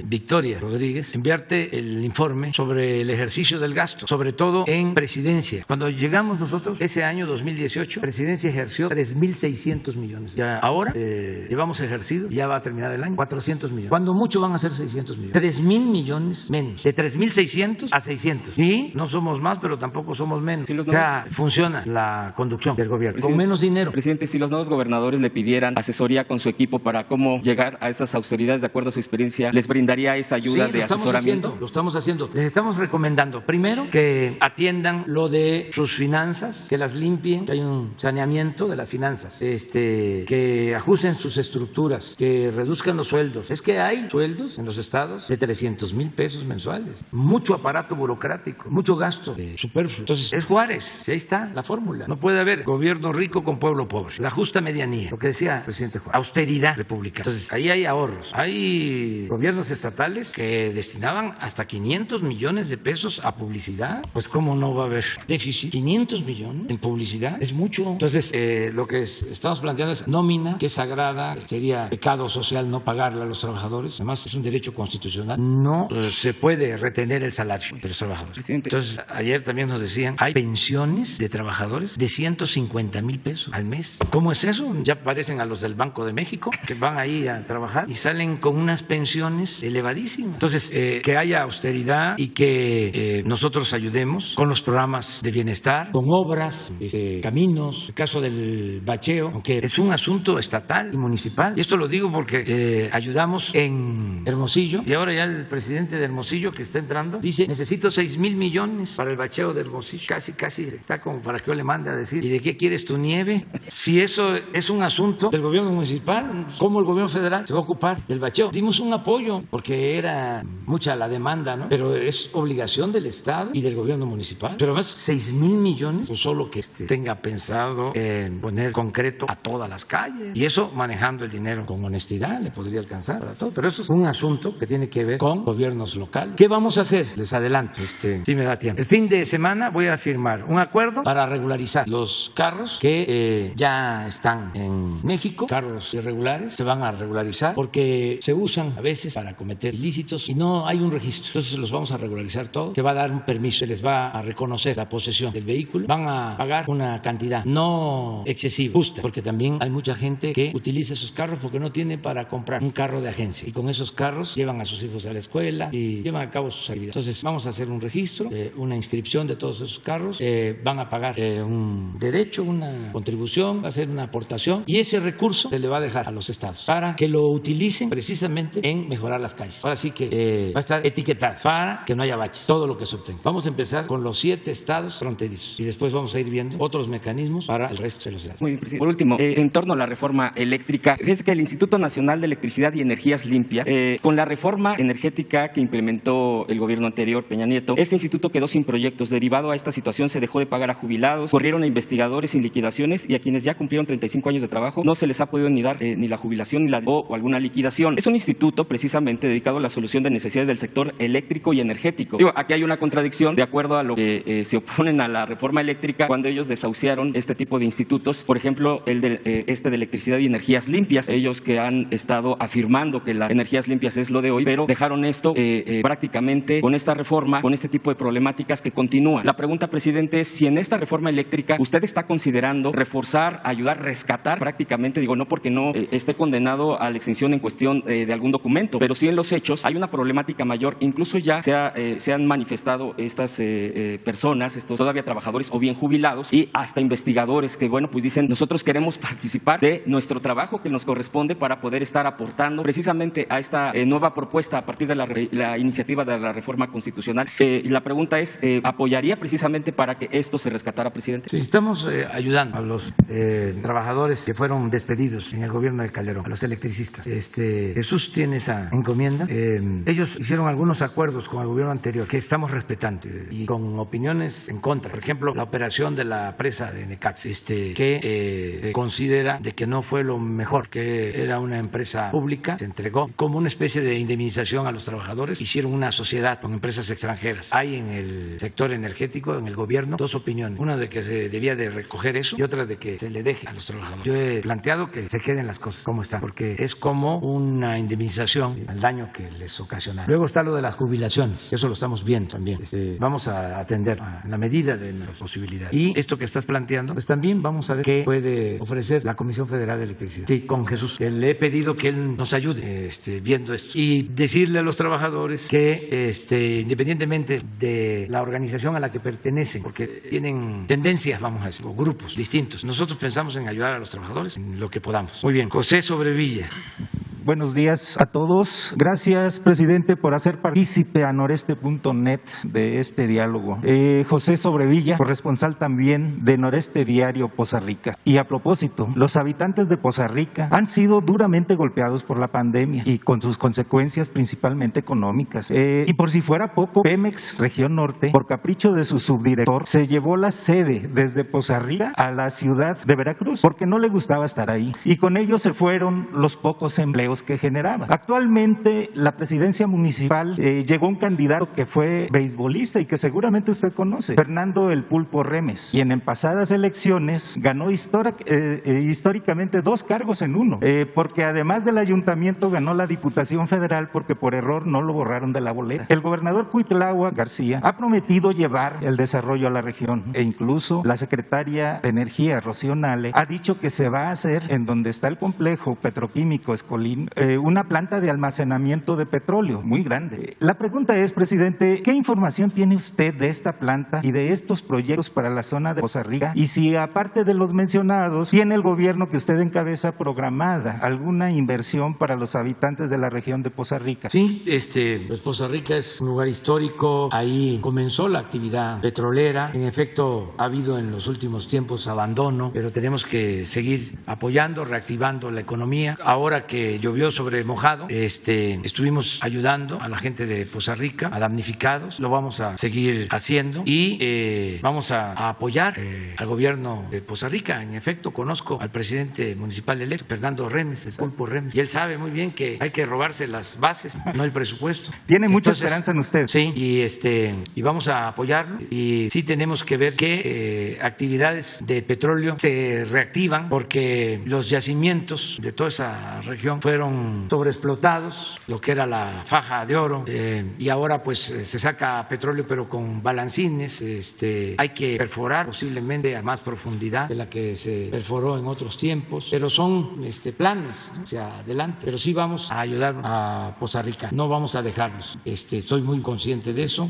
Victoria Rodríguez enviarte el informe sobre el ejercicio del gasto, sobre todo en presidencia. Cuando llegamos nosotros, ese año 2018, presidencia ejerció 3.600 millones. Ya ahora llevamos ejercido, ya va a terminar el año, 400 millones. Cuando mucho van a ser 600 millones. 3.000 millones menos. De 3.600 a 600. Y no somos más, pero tampoco somos menos. O sea, funciona la conducción del gobierno con menos dinero. Presidente, si los nuevos gobernadores le pidieran asesoría con su equipo para cómo llegar a esas austeridades de acuerdo a su experiencia, ¿les brindaría esa ayuda de asesoramiento? Lo estamos haciendo. Les estamos recomendando, primero, que atiendan lo de sus finanzas, que las limpien, que hay un saneamiento de las finanzas, que ajusten sus estructuras, que reduzcan los sueldos. Es que hay sueldos en los estados de 300,000 pesos mensuales. Mucho aparato burocrático, mucho gasto superfluo. Entonces, es Juárez, y ahí está la fórmula. No puede haber gobierno rico con pueblo pobre. La justa medianía, lo que decía el presidente Juárez, austeridad republicana. Entonces, ahí hay ahorros. Hay gobiernos estatales que destinaban hasta 500 millones de pesos a publicidad. Pues, ¿cómo no va a haber déficit? 500 millones en publicidad es mucho. Entonces, lo que estamos planteando es nómina, que es sagrada, sería pecado social no pagarla a los trabajadores. Además, es un derecho constitucional. No se puede retener el salario de los trabajadores. Presidente. Entonces, ayer también nos decían, hay pensiones de trabajadores de 150,000 pesos al mes. ¿Cómo es eso? Ya parecen a los del Banco de México, que van ahí a trabajar y salen con unas pensiones elevadísimas. Entonces, que haya austeridad y que nosotros ayudemos con los programas de bienestar, con obras, caminos, el caso del bacheo, aunque es un asunto estatal y municipal. Y esto lo digo porque ayudamos en Hermosillo y ahora ya el presidente de Hermosillo que está entrando dice, necesito 6,000 millones para el bacheo de Hermosillo. Casi está como para que yo le mande a decir, ¿y de qué quieres tu nieve? Si eso es un asunto del gobierno municipal, ¿cómo el gobierno federal se va a ocupar del bacheo? Dimos un apoyo porque era mucha la demanda, ¿no? Pero es obligación del Estado y del gobierno municipal. Pero además, 6,000 millones, pues solo que tenga pensado en poner concreto a todas las calles. Y eso manejando el dinero con honestidad le podría alcanzar para todo. Pero eso es un asunto que tiene que ver con gobiernos locales. ¿Qué vamos a hacer? Les adelanto, si me da tiempo. El fin de semana voy a firmar un acuerdo para regularizar los carros que ya están en México, carros irregulares, se van a regularizar porque se usan a veces para cometer ilícitos y no hay un registro. Entonces los vamos a regularizar todos. Se va a dar un permiso, se les va a reconocer la posesión del vehículo. Van a pagar una cantidad no excesiva, justa, porque también hay mucha gente que utiliza esos carros porque no tiene para comprar un carro de agencia y con esos carros llevan a sus hijos a la escuela y llevan a cabo sus actividades. Entonces vamos a hacer un registro, una inscripción de todos esos carros, van a pagar un derecho, una contribución, va a ser una aportación y ese recurso se le va a dejar a los estados para que lo utilicen precisamente en mejorar las calles. Ahora sí que va a estar etiquetado para que no haya baches, todo lo que se obtenga. Vamos a empezar con los 7 estados fronterizos y después vamos a ir viendo otros mecanismos para el resto de los estados. Muy bien, presidente. Por último, en torno a la reforma eléctrica, es que el Instituto Nacional de Electricidad y Energías Limpias, con la reforma energética energética que implementó el gobierno anterior, Peña Nieto, este instituto quedó sin proyectos. Derivado a esta situación se dejó de pagar a jubilados, corrieron a investigadores sin liquidaciones y a quienes ya cumplieron 35 años de trabajo no se les ha podido ni dar ni la jubilación ni o alguna liquidación. Es un instituto precisamente dedicado a la solución de necesidades del sector eléctrico y energético. Aquí hay una contradicción de acuerdo a lo que se oponen a la reforma eléctrica cuando ellos desahuciaron este tipo de institutos. Por ejemplo, el de de electricidad y energías limpias, ellos que han estado afirmando que las energías limpias es lo de hoy, pero dejaron esto prácticamente con esta reforma, con este tipo de problemáticas que continúan. La pregunta, presidente, es si en esta reforma eléctrica usted está considerando reforzar, ayudar, rescatar prácticamente, digo, no porque no esté condenado a la extinción en cuestión de algún documento, pero sí en los hechos hay una problemática mayor. Incluso ya se han manifestado estas personas, estos todavía trabajadores o bien jubilados y hasta investigadores que, bueno, pues dicen, nosotros queremos participar de nuestro trabajo que nos corresponde para poder estar aportando precisamente a esta nueva propuesta a partir de la iniciativa de la reforma constitucional. La pregunta es, ¿apoyaría precisamente para que esto se rescatara, presidente? Sí, estamos ayudando a los trabajadores que fueron despedidos en el gobierno de Calderón, a los electricistas. Jesús tiene esa encomienda. Ellos hicieron algunos acuerdos con el gobierno anterior que estamos respetando y con opiniones en contra. Por ejemplo, la operación de la presa de Necaxa, que se considera de que no fue lo mejor, que era una empresa pública, se entregó como una especie de indemnización a los trabajadores. Hicieron una sociedad con empresas extranjeras. Hay en el sector energético, en el gobierno, dos opiniones. Una de que se debía de recoger eso y otra de que se le deje a los trabajadores. Yo he planteado que se queden las cosas como están, porque es como una indemnización al daño que les ocasiona. Luego está lo de las jubilaciones, eso lo estamos viendo también. Vamos a atender en la medida de nuestras posibilidades. Y esto que estás planteando, pues también vamos a ver qué puede ofrecer la Comisión Federal de Electricidad. Sí, con Jesús, que le he pedido que él nos ayude viendo esto y decirle a los trabajadores que independientemente de la organización a la que pertenecen, porque tienen tendencias, vamos a decir, o grupos distintos, nosotros pensamos en ayudar a los trabajadores en lo que podamos. Muy bien, José Sobrevilla. Buenos días a todos. Gracias, presidente, por hacer partícipe a noreste.net de este diálogo. José Sobrevilla, corresponsal también de Noreste Diario Poza Rica. Y a propósito, los habitantes de Poza Rica han sido duramente golpeados por la pandemia y con sus consecuencias principalmente económicas. Y por si fuera poco, Pemex Región Norte, por capricho de su subdirector, se llevó la sede desde Poza Rica a la ciudad de Veracruz porque no le gustaba estar ahí. Y con ello se fueron los pocos empleos que generaba. Actualmente la presidencia municipal llegó un candidato que fue beisbolista y que seguramente usted conoce, Fernando El Pulpo Remes, quien en pasadas elecciones ganó históricamente 2 cargos en uno, porque además del ayuntamiento ganó la Diputación Federal porque por error no lo borraron de la boleta. El gobernador Cuitláhuac García ha prometido llevar el desarrollo a la región e incluso la secretaria de Energía, Rocío Nale, ha dicho que se va a hacer en donde está el complejo petroquímico Escolín una planta de almacenamiento de petróleo muy grande. La pregunta es, presidente, ¿qué información tiene usted de esta planta y de estos proyectos para la zona de Poza Rica? Y si aparte de los mencionados, tiene el gobierno que usted encabeza programada alguna inversión para los habitantes de la región de Poza Rica. Sí, pues Poza Rica es un lugar histórico, ahí comenzó la actividad petrolera. En efecto, ha habido en los últimos tiempos abandono, pero tenemos que seguir apoyando, reactivando la economía. Ahora que llovió sobre mojado, estuvimos ayudando a la gente de Poza Rica, a damnificados, lo vamos a seguir haciendo y vamos a apoyar al gobierno de Poza Rica. En efecto, conozco al presidente municipal electo, Fernando Remes, el Pulpo Remes, y él sabe muy bien que hay que robarse las bases, no el presupuesto. Tiene mucha esperanza en usted. Sí, y vamos a apoyarlo y sí tenemos que ver qué actividades de petróleo se reactivan porque los yacimientos de toda esa región fueron sobreexplotados, lo que era la faja de oro, y ahora pues se saca petróleo pero con balancines. Hay que perforar posiblemente a más profundidad de la que se perforó en otros tiempos, pero son planes hacia adelante, pero sí vamos a ayudar a Poza Rica, no vamos a dejarlos. Estoy muy consciente de eso.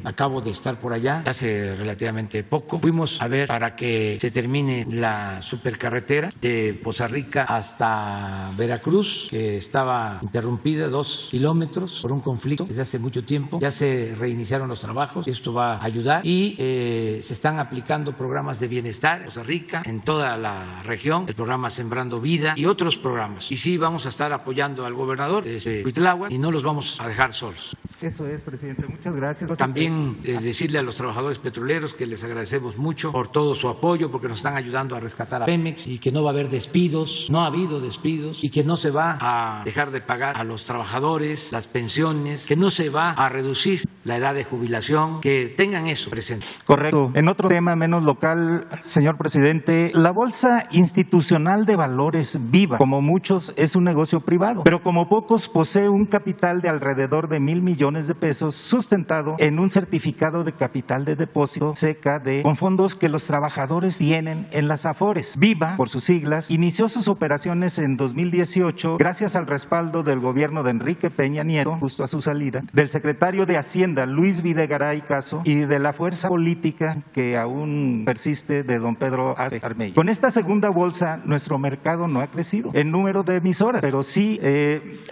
Acabo de estar por allá hace relativamente poco, fuimos a ver para que se termine la supercarretera de Poza Rica hasta Veracruz. luz que estaba interrumpida 2 kilómetros por un conflicto desde hace mucho tiempo. Ya se reiniciaron los trabajos y esto va a ayudar. Y se están aplicando programas de bienestar en Costa Rica, en toda la región, el programa Sembrando Vida y otros programas. Y sí, vamos a estar apoyando al gobernador Cuitláhuac y no los vamos a dejar solos. Eso es, presidente. Muchas gracias. También decirle a los trabajadores petroleros que les agradecemos mucho por todo su apoyo, porque nos están ayudando a rescatar a Pemex y que no va a haber despidos, no ha habido despidos y que no se va a dejar de pagar a los trabajadores las pensiones, que no se va a reducir la edad de jubilación, que tengan eso presente. Correcto. En otro tema menos local, señor presidente, la Bolsa Institucional de Valores Viva, como muchos, es un negocio privado, pero como pocos posee un capital de alrededor de 1,000 millones de pesos sustentado en un certificado de capital de depósito CKD con fondos que los trabajadores tienen en las Afores. Viva, por sus siglas, inició sus operaciones en 2018 gracias al respaldo del gobierno de Enrique Peña Nieto, justo a su salida, del secretario de Hacienda Luis Videgaray Caso y de la fuerza política que aún persiste de don Pedro Armella. Con esta segunda bolsa, nuestro mercado no ha crecido en número de emisoras, pero sí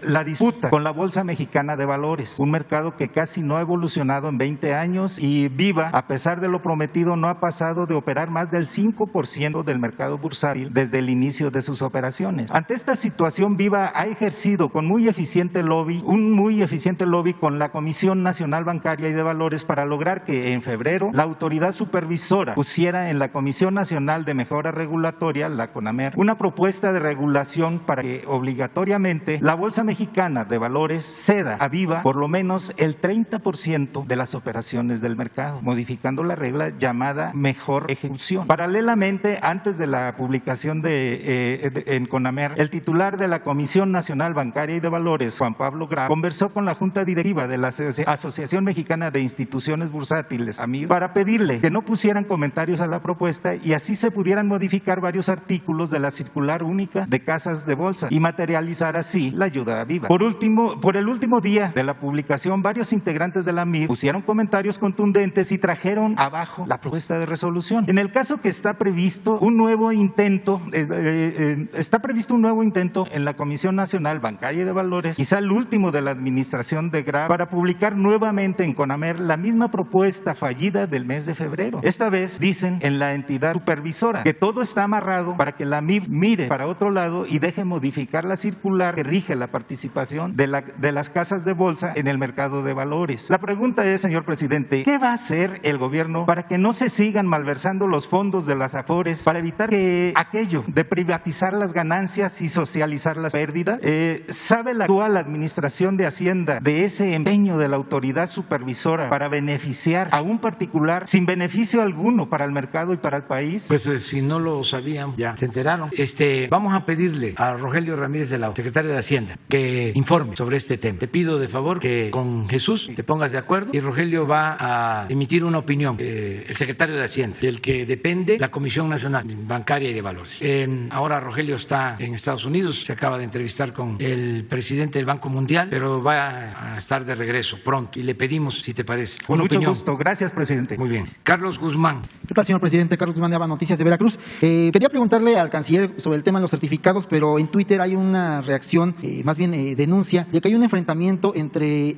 la disputa con la Bolsa Mexicana de Valores, un mercado que casi no ha evolucionado en 20 años y Viva, a pesar de lo prometido, no ha pasado de operar más del 5% del mercado bursátil desde el inicio de sus operaciones. Ante esta situación, Viva ha ejercido con un muy eficiente lobby con la Comisión Nacional Bancaria y de Valores para lograr que en febrero la autoridad supervisora pusiera en la Comisión Nacional de Mejora Regulatoria, la CONAMER, una propuesta de regulación para que obligatoriamente la Bolsa Mexicana de Valores ceda a Viva por lo menos el 30% de las operaciones del mercado, modificando la regla llamada mejor ejecución. Paralelamente, antes de la publicación en CONAMER, el titular de la Comisión Nacional Bancaria y de Valores, Juan Pablo Grau, conversó con la Junta Directiva de la Asociación Mexicana de Instituciones Bursátiles, AMIB, para pedirle que no pusieran comentarios a la propuesta y así se pudieran modificar varios artículos de la circular única de casas de bolsa y materializar así la ayuda a Viva. Por el último día de la publicación, varios integrantes de la AMIB pusieron comentarios contundentes y trajeron abajo la propuesta de resolución. En el caso que está previsto un nuevo intento en la Comisión Nacional Bancaria y de Valores, quizá el último de la administración de Grau, para publicar nuevamente en CONAMER la misma propuesta fallida del mes de febrero. Esta vez dicen en la entidad supervisora que todo está amarrado para que la AMIB mire para otro lado y deje modificar la circular que rige la participación de las casas de bolsa en el mercado de valores. La pregunta es, señor presidente, ¿qué va a hacer el gobierno para que no se sigan malversando los fondos de las Afores, para evitar que aquello de privatizar las ganancias y socializar las pérdidas? ¿Sabe la actual administración de Hacienda de ese empeño de la autoridad supervisora para beneficiar a un particular sin beneficio alguno para el mercado y para el país? Pues si no lo sabían, ya se enteraron. Vamos a pedirle a Rogelio Ramírez de la secretario de Hacienda que informe sobre este tema. Te pido de favor que con Jesús te pongas de acuerdo y Rogelio va a emitir una opinión, el secretario de Hacienda, del que depende la Comisión Nacional Bancaria y de Valores. Ahora Rogelio está en Estados Unidos, se acaba de entrevistar con el presidente del Banco Mundial, pero va a estar de regreso pronto y le pedimos, si te parece, con mucho gusto. Gracias, presidente. Muy bien. Carlos Guzmán. ¿Qué tal, señor presidente? Carlos Guzmán de Aba Noticias de Veracruz. Quería preguntarle al canciller sobre el tema de los certificados, pero en Twitter hay una reacción, más bien denuncia, de que hay un enfrentamiento entre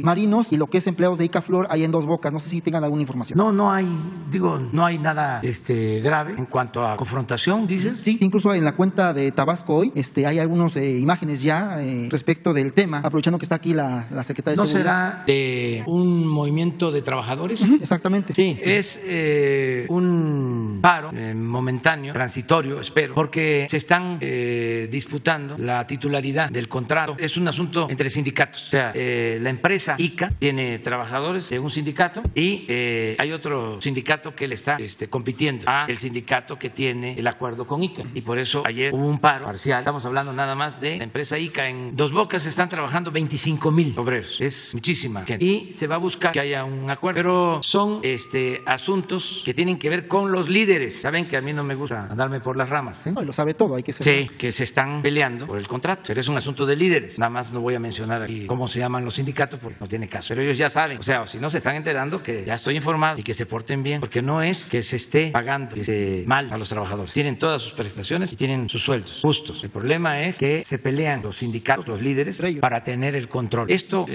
marinos y lo que es empleados de Icaflor ahí en Dos Bocas. No sé si tengan alguna información. No hay nada grave en cuanto a confrontación, dices. Sí, incluso en la cuenta de Tabasco hoy hay algunas imágenes ya respecto del tema, aprovechando que está aquí la secretaria de Seguridad. ¿No será de un movimiento de trabajadores? Exactamente. Sí, es un paro momentáneo, transitorio, espero, porque se están disputando la titularidad del contrato. Es un asunto entre sindicatos. O sea, la empresa ICA tiene trabajadores de un sindicato y hay otro sindicato que le está compitiendo a el sindicato que tiene el acuerdo con ICA. Y por eso ayer hubo un paro parcial. Estamos hablando nada más de la empresa ICA. En Dos Bocas están trabajando 25,000 obreros. Es muchísima gente. Y se va a buscar que haya un acuerdo. Pero son asuntos que tienen que ver con los líderes. Saben que a mí no me gusta andarme por las ramas. No, lo sabe todo, hay que ser. Sí, que se están peleando por el contrato. Pero es un asunto de líderes. Nada más no voy a mencionar aquí cómo se llaman los sindicatos porque no tiene caso. Pero ellos ya saben. O sea, si no se están enterando, que ya estoy informado y que se porten bien. Porque no es que se esté pagando mal a los trabajadores. Tienen todas sus prestaciones y tienen sus sueldos justos. El problema es que que se pelean los sindicatos, los líderes, para tener el control. Esto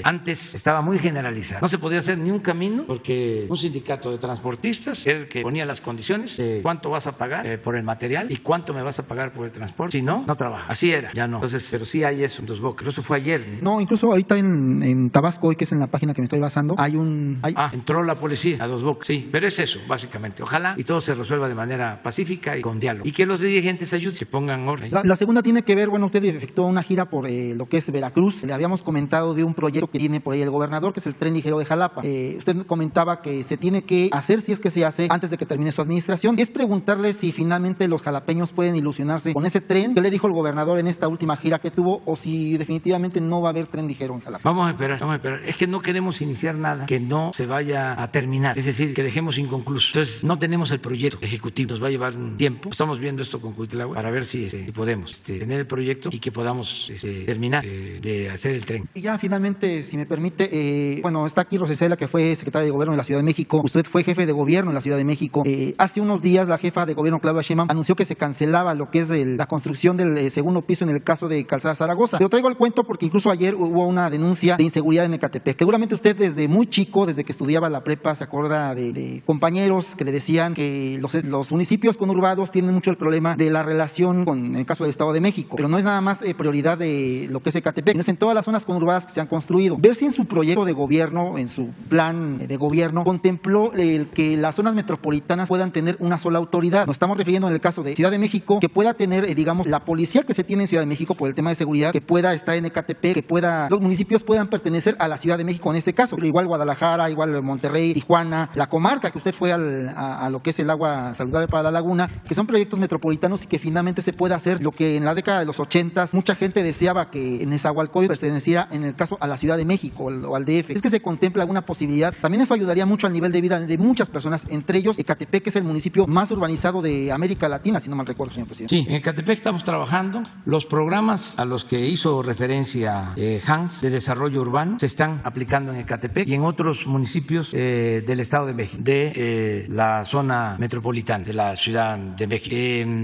antes estaba muy generalizado. No se podía hacer ni un camino porque un sindicato de transportistas era el que ponía las condiciones de cuánto vas a pagar por el material y cuánto me vas a pagar por el transporte. Si no, no trabaja. Así era, ya no. Entonces, pero sí hay eso en Dos Bocas. Eso fue ayer. No, incluso ahorita en Tabasco, hoy que es en la página que me estoy basando, hay un... entró la policía a Dos Bocas. Sí, pero es eso, básicamente. Ojalá y todo se resuelva de manera pacífica y con diálogo. Y que los dirigentes ayuden, que pongan orden. La segunda tiene que ver, bueno, usted efectuó una gira por lo que es Veracruz. Le habíamos comentado de un proyecto que tiene por ahí el gobernador, que es el tren ligero de Jalapa. Usted comentaba que se tiene que hacer, si es que se hace, antes de que termine su administración. Es preguntarle si finalmente los jalapeños pueden ilusionarse con ese tren que le dijo el gobernador en esta última gira que tuvo, o si definitivamente no va a haber tren ligero en Jalapa. Vamos a esperar. Es que no queremos iniciar nada que no se vaya a terminar. Es decir, que dejemos inconcluso. Entonces, no tenemos el proyecto ejecutivo. Nos va a llevar un tiempo. Estamos viendo esto con Cuitlahua para ver si podemos tener el proyecto y que podamos terminar de hacer el tren. Y ya finalmente, si me permite, bueno, está aquí Rosicela, que fue secretaria de Gobierno de la Ciudad de México. Usted fue jefe de gobierno en la Ciudad de México. Hace unos días la jefa de gobierno, Claudia Sheinbaum, anunció que se cancelaba lo que es la construcción del segundo piso en el caso de Calzada Zaragoza. Lo traigo al cuento porque incluso ayer hubo una denuncia de inseguridad en Ecatepec. Seguramente usted desde muy chico, desde que estudiaba la prepa, se acuerda de compañeros que le decían que los municipios conurbados tienen mucho el problema de la relación con el caso del Estado de México. Pero no es nada más prioridad de lo que es Ecatepec, sino es en todas las zonas conurbadas que se han construido. Ver si en su proyecto de gobierno, en su plan de gobierno, contempló el que las zonas metropolitanas puedan tener una sola autoridad. Nos estamos refiriendo en el caso de Ciudad de México, que pueda tener, digamos, la policía que se tiene en Ciudad de México por el tema de seguridad, que pueda estar en Ecatepec, que los municipios puedan pertenecer a la Ciudad de México en este caso. Igual Guadalajara, igual Monterrey, Tijuana, la comarca que usted fue a lo que es el agua saludable para la laguna, que son proyectos metropolitanos y que finalmente se puede hacer lo que en la década de los 80s mucha gente deseaba que en Nezahualcóyotl perteneciera, en el caso, a la Ciudad de México o al DF. Es que se contempla alguna posibilidad. También eso ayudaría mucho al nivel de vida de muchas personas, entre ellos Ecatepec, que es el municipio más urbanizado de América Latina, si no mal recuerdo, señor presidente. Sí, en Ecatepec estamos trabajando. Los programas a los que hizo referencia Hans de desarrollo urbano se están aplicando en Ecatepec y en otros municipios del Estado de México, de la zona metropolitana de la Ciudad de México.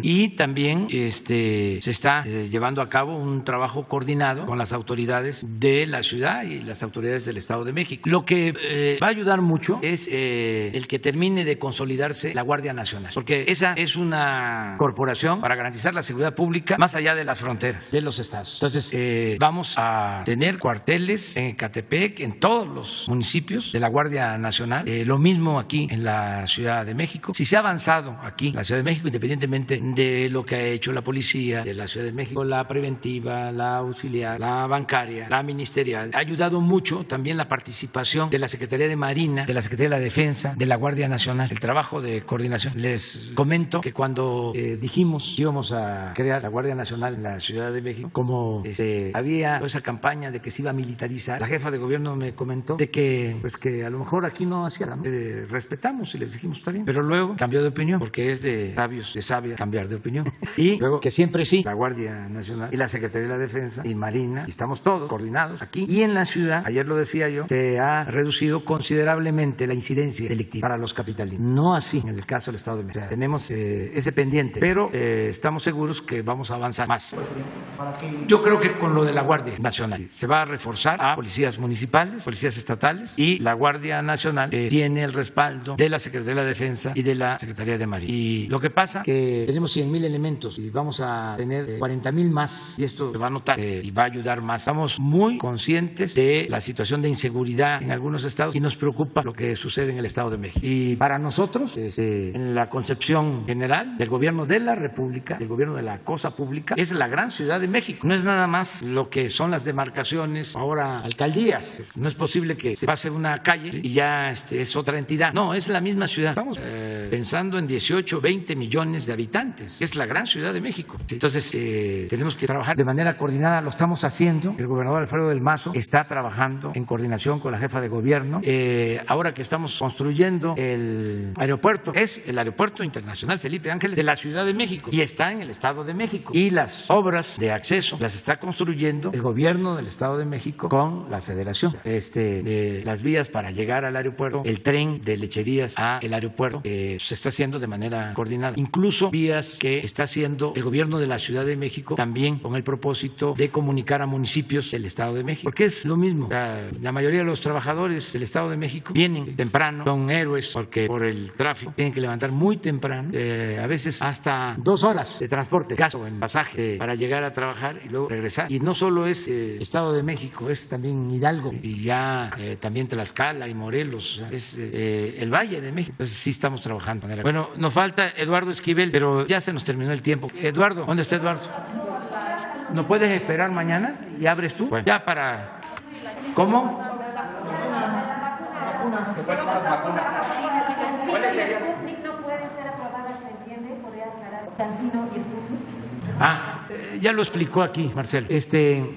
Y también se está llevando a cabo un trabajo coordinado con las autoridades de la ciudad y las autoridades del Estado de México. Lo que va a ayudar mucho es el que termine de consolidarse la Guardia Nacional, porque esa es una corporación para garantizar la seguridad pública más allá de las fronteras de los estados. Entonces, vamos a tener cuarteles en Ecatepec, en todos los municipios de la Guardia Nacional, lo mismo aquí en la Ciudad de México. Si se ha avanzado aquí en la Ciudad de México, independientemente de lo que ha hecho la policía de la Ciudad de México, la preventiva, la auxiliar, la bancaria, la ministerial, ha ayudado mucho también la participación de la Secretaría de Marina, de la Secretaría de la Defensa, de la Guardia Nacional, el trabajo de coordinación. Les comento que cuando dijimos que íbamos a crear la Guardia Nacional en la Ciudad de México, como había esa campaña de que se iba a militarizar, la jefa de gobierno me comentó de que a lo mejor aquí no hacía nada. Respetamos y les dijimos está bien, pero luego cambió de opinión porque es de sabios, de sabia cambiar de opinión. Y luego que siempre sí, la Guardia Nacional y la Secretaría de la Defensa y Marina, y estamos todos coordinados aquí. Y en la ciudad, ayer lo decía yo, se ha reducido considerablemente la incidencia delictiva para los capitalinos. No así en el caso del Estado de México. O sea, tenemos ese pendiente, pero estamos seguros que vamos a avanzar más. Yo creo que con lo de la Guardia Nacional se va a reforzar a policías municipales, policías estatales, y la Guardia Nacional tiene el respaldo de la Secretaría de la Defensa y de la Secretaría de Marina. Y lo que pasa que tenemos 100,000 elementos y vamos a tener 40,000 más, y esto se va a notar y va a ayudar más. Estamos muy conscientes de la situación de inseguridad en algunos estados y nos preocupa lo que sucede en el Estado de México. Y para nosotros, en la concepción general del gobierno de la República, del gobierno de la cosa pública, es la gran Ciudad de México. No es nada más lo que son las demarcaciones, ahora alcaldías. No es posible que se pase una calle y ya es otra entidad. No, es la misma ciudad. Estamos pensando en 18, 20 millones de habitantes. Es la gran Ciudad de México. Entonces, tenemos que trabajar de manera coordinada. Lo estamos haciendo. El gobernador Alfredo del Mazo está trabajando en coordinación con la jefa de gobierno. Ahora que estamos construyendo el aeropuerto, es el Aeropuerto Internacional Felipe Ángeles de la Ciudad de México y está en el Estado de México. Y las obras de acceso las está construyendo el gobierno del Estado de México con la Federación. Las vías para llegar al aeropuerto, el tren de Lecherías a el aeropuerto, se está haciendo de manera coordinada. Incluso vías que está haciendo el gobierno de la Ciudad de México México, también con el propósito de comunicar a municipios del Estado de México, porque es lo mismo. La mayoría de los trabajadores del Estado de México vienen temprano, son héroes porque por el tráfico tienen que levantar muy temprano, a veces hasta 2 horas de transporte, gasto en pasaje para llegar a trabajar y luego regresar. Y no solo es Estado de México, es también Hidalgo y ya también Tlaxcala y Morelos, es el Valle de México. Entonces sí estamos trabajando. Bueno, nos falta Eduardo Esquivel, pero ya se nos terminó el tiempo. Eduardo, ¿dónde está Eduardo? ¿No puedes esperar mañana y abres tú? Bueno, ya para... ¿Cómo? Ya lo explicó aquí, Marcelo.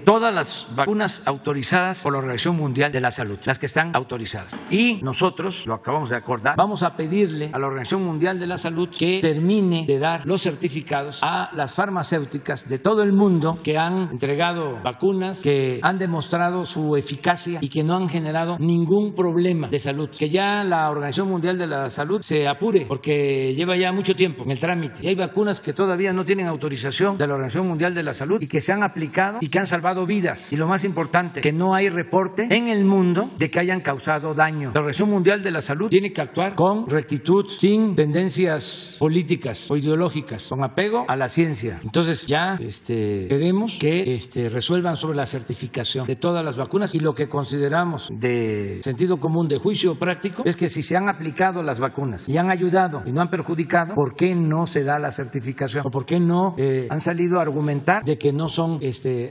Todas las vacunas autorizadas por la Organización Mundial de la Salud, las que están autorizadas. Y nosotros, lo acabamos de acordar, vamos a pedirle a la Organización Mundial de la Salud que termine de dar los certificados a las farmacéuticas de todo el mundo que han entregado vacunas, que han demostrado su eficacia y que no han generado ningún problema de salud. Que ya la Organización Mundial de la Salud se apure, porque lleva ya mucho tiempo en el trámite. Y hay vacunas que todavía no tienen autorización de la Organización Mundial de la Salud y que se han aplicado y que han salvado vidas. Y lo más importante, que no hay reporte en el mundo de que hayan causado daño. La Organización Mundial de la Salud tiene que actuar con rectitud, sin tendencias políticas o ideológicas, con apego a la ciencia. Entonces ya queremos que resuelvan sobre la certificación de todas las vacunas, y lo que consideramos de sentido común, de juicio práctico, es que si se han aplicado las vacunas y han ayudado y no han perjudicado, ¿por qué no se da la certificación? ¿O por qué no han salido a argumentar de que no son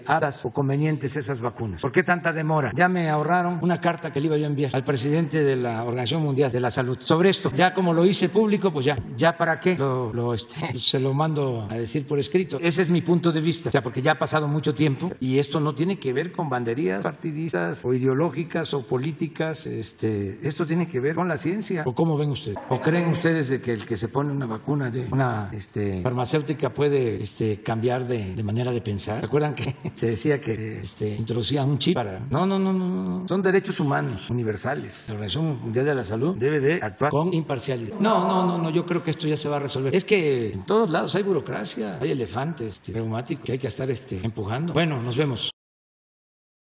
aptas o convenientes esas vacunas? ¿Por qué tanta demora? Ya me ahorraron una carta que le iba yo a enviar al presidente de la Organización Mundial de la Salud sobre esto. Ya como lo hice público, pues ya para qué se lo mando a decir por escrito. Ese es mi punto de vista, porque ya ha pasado mucho tiempo y esto no tiene que ver con banderías partidistas o ideológicas o políticas. Esto tiene que ver con la ciencia. ¿O cómo ven ustedes? ¿O creen ustedes de que el que se pone una vacuna de una farmacéutica puede cambiar de manera de pensar? ¿Se acuerdan que se decía que introducían un chip para...? No. Son derechos humanos universales. La Organización Mundial de la Salud debe de actuar con imparcialidad. No, yo creo que esto ya se va a resolver. Es que en todos lados hay burocracia, hay elefantes reumáticos que hay que estar empujando. Bueno, nos vemos.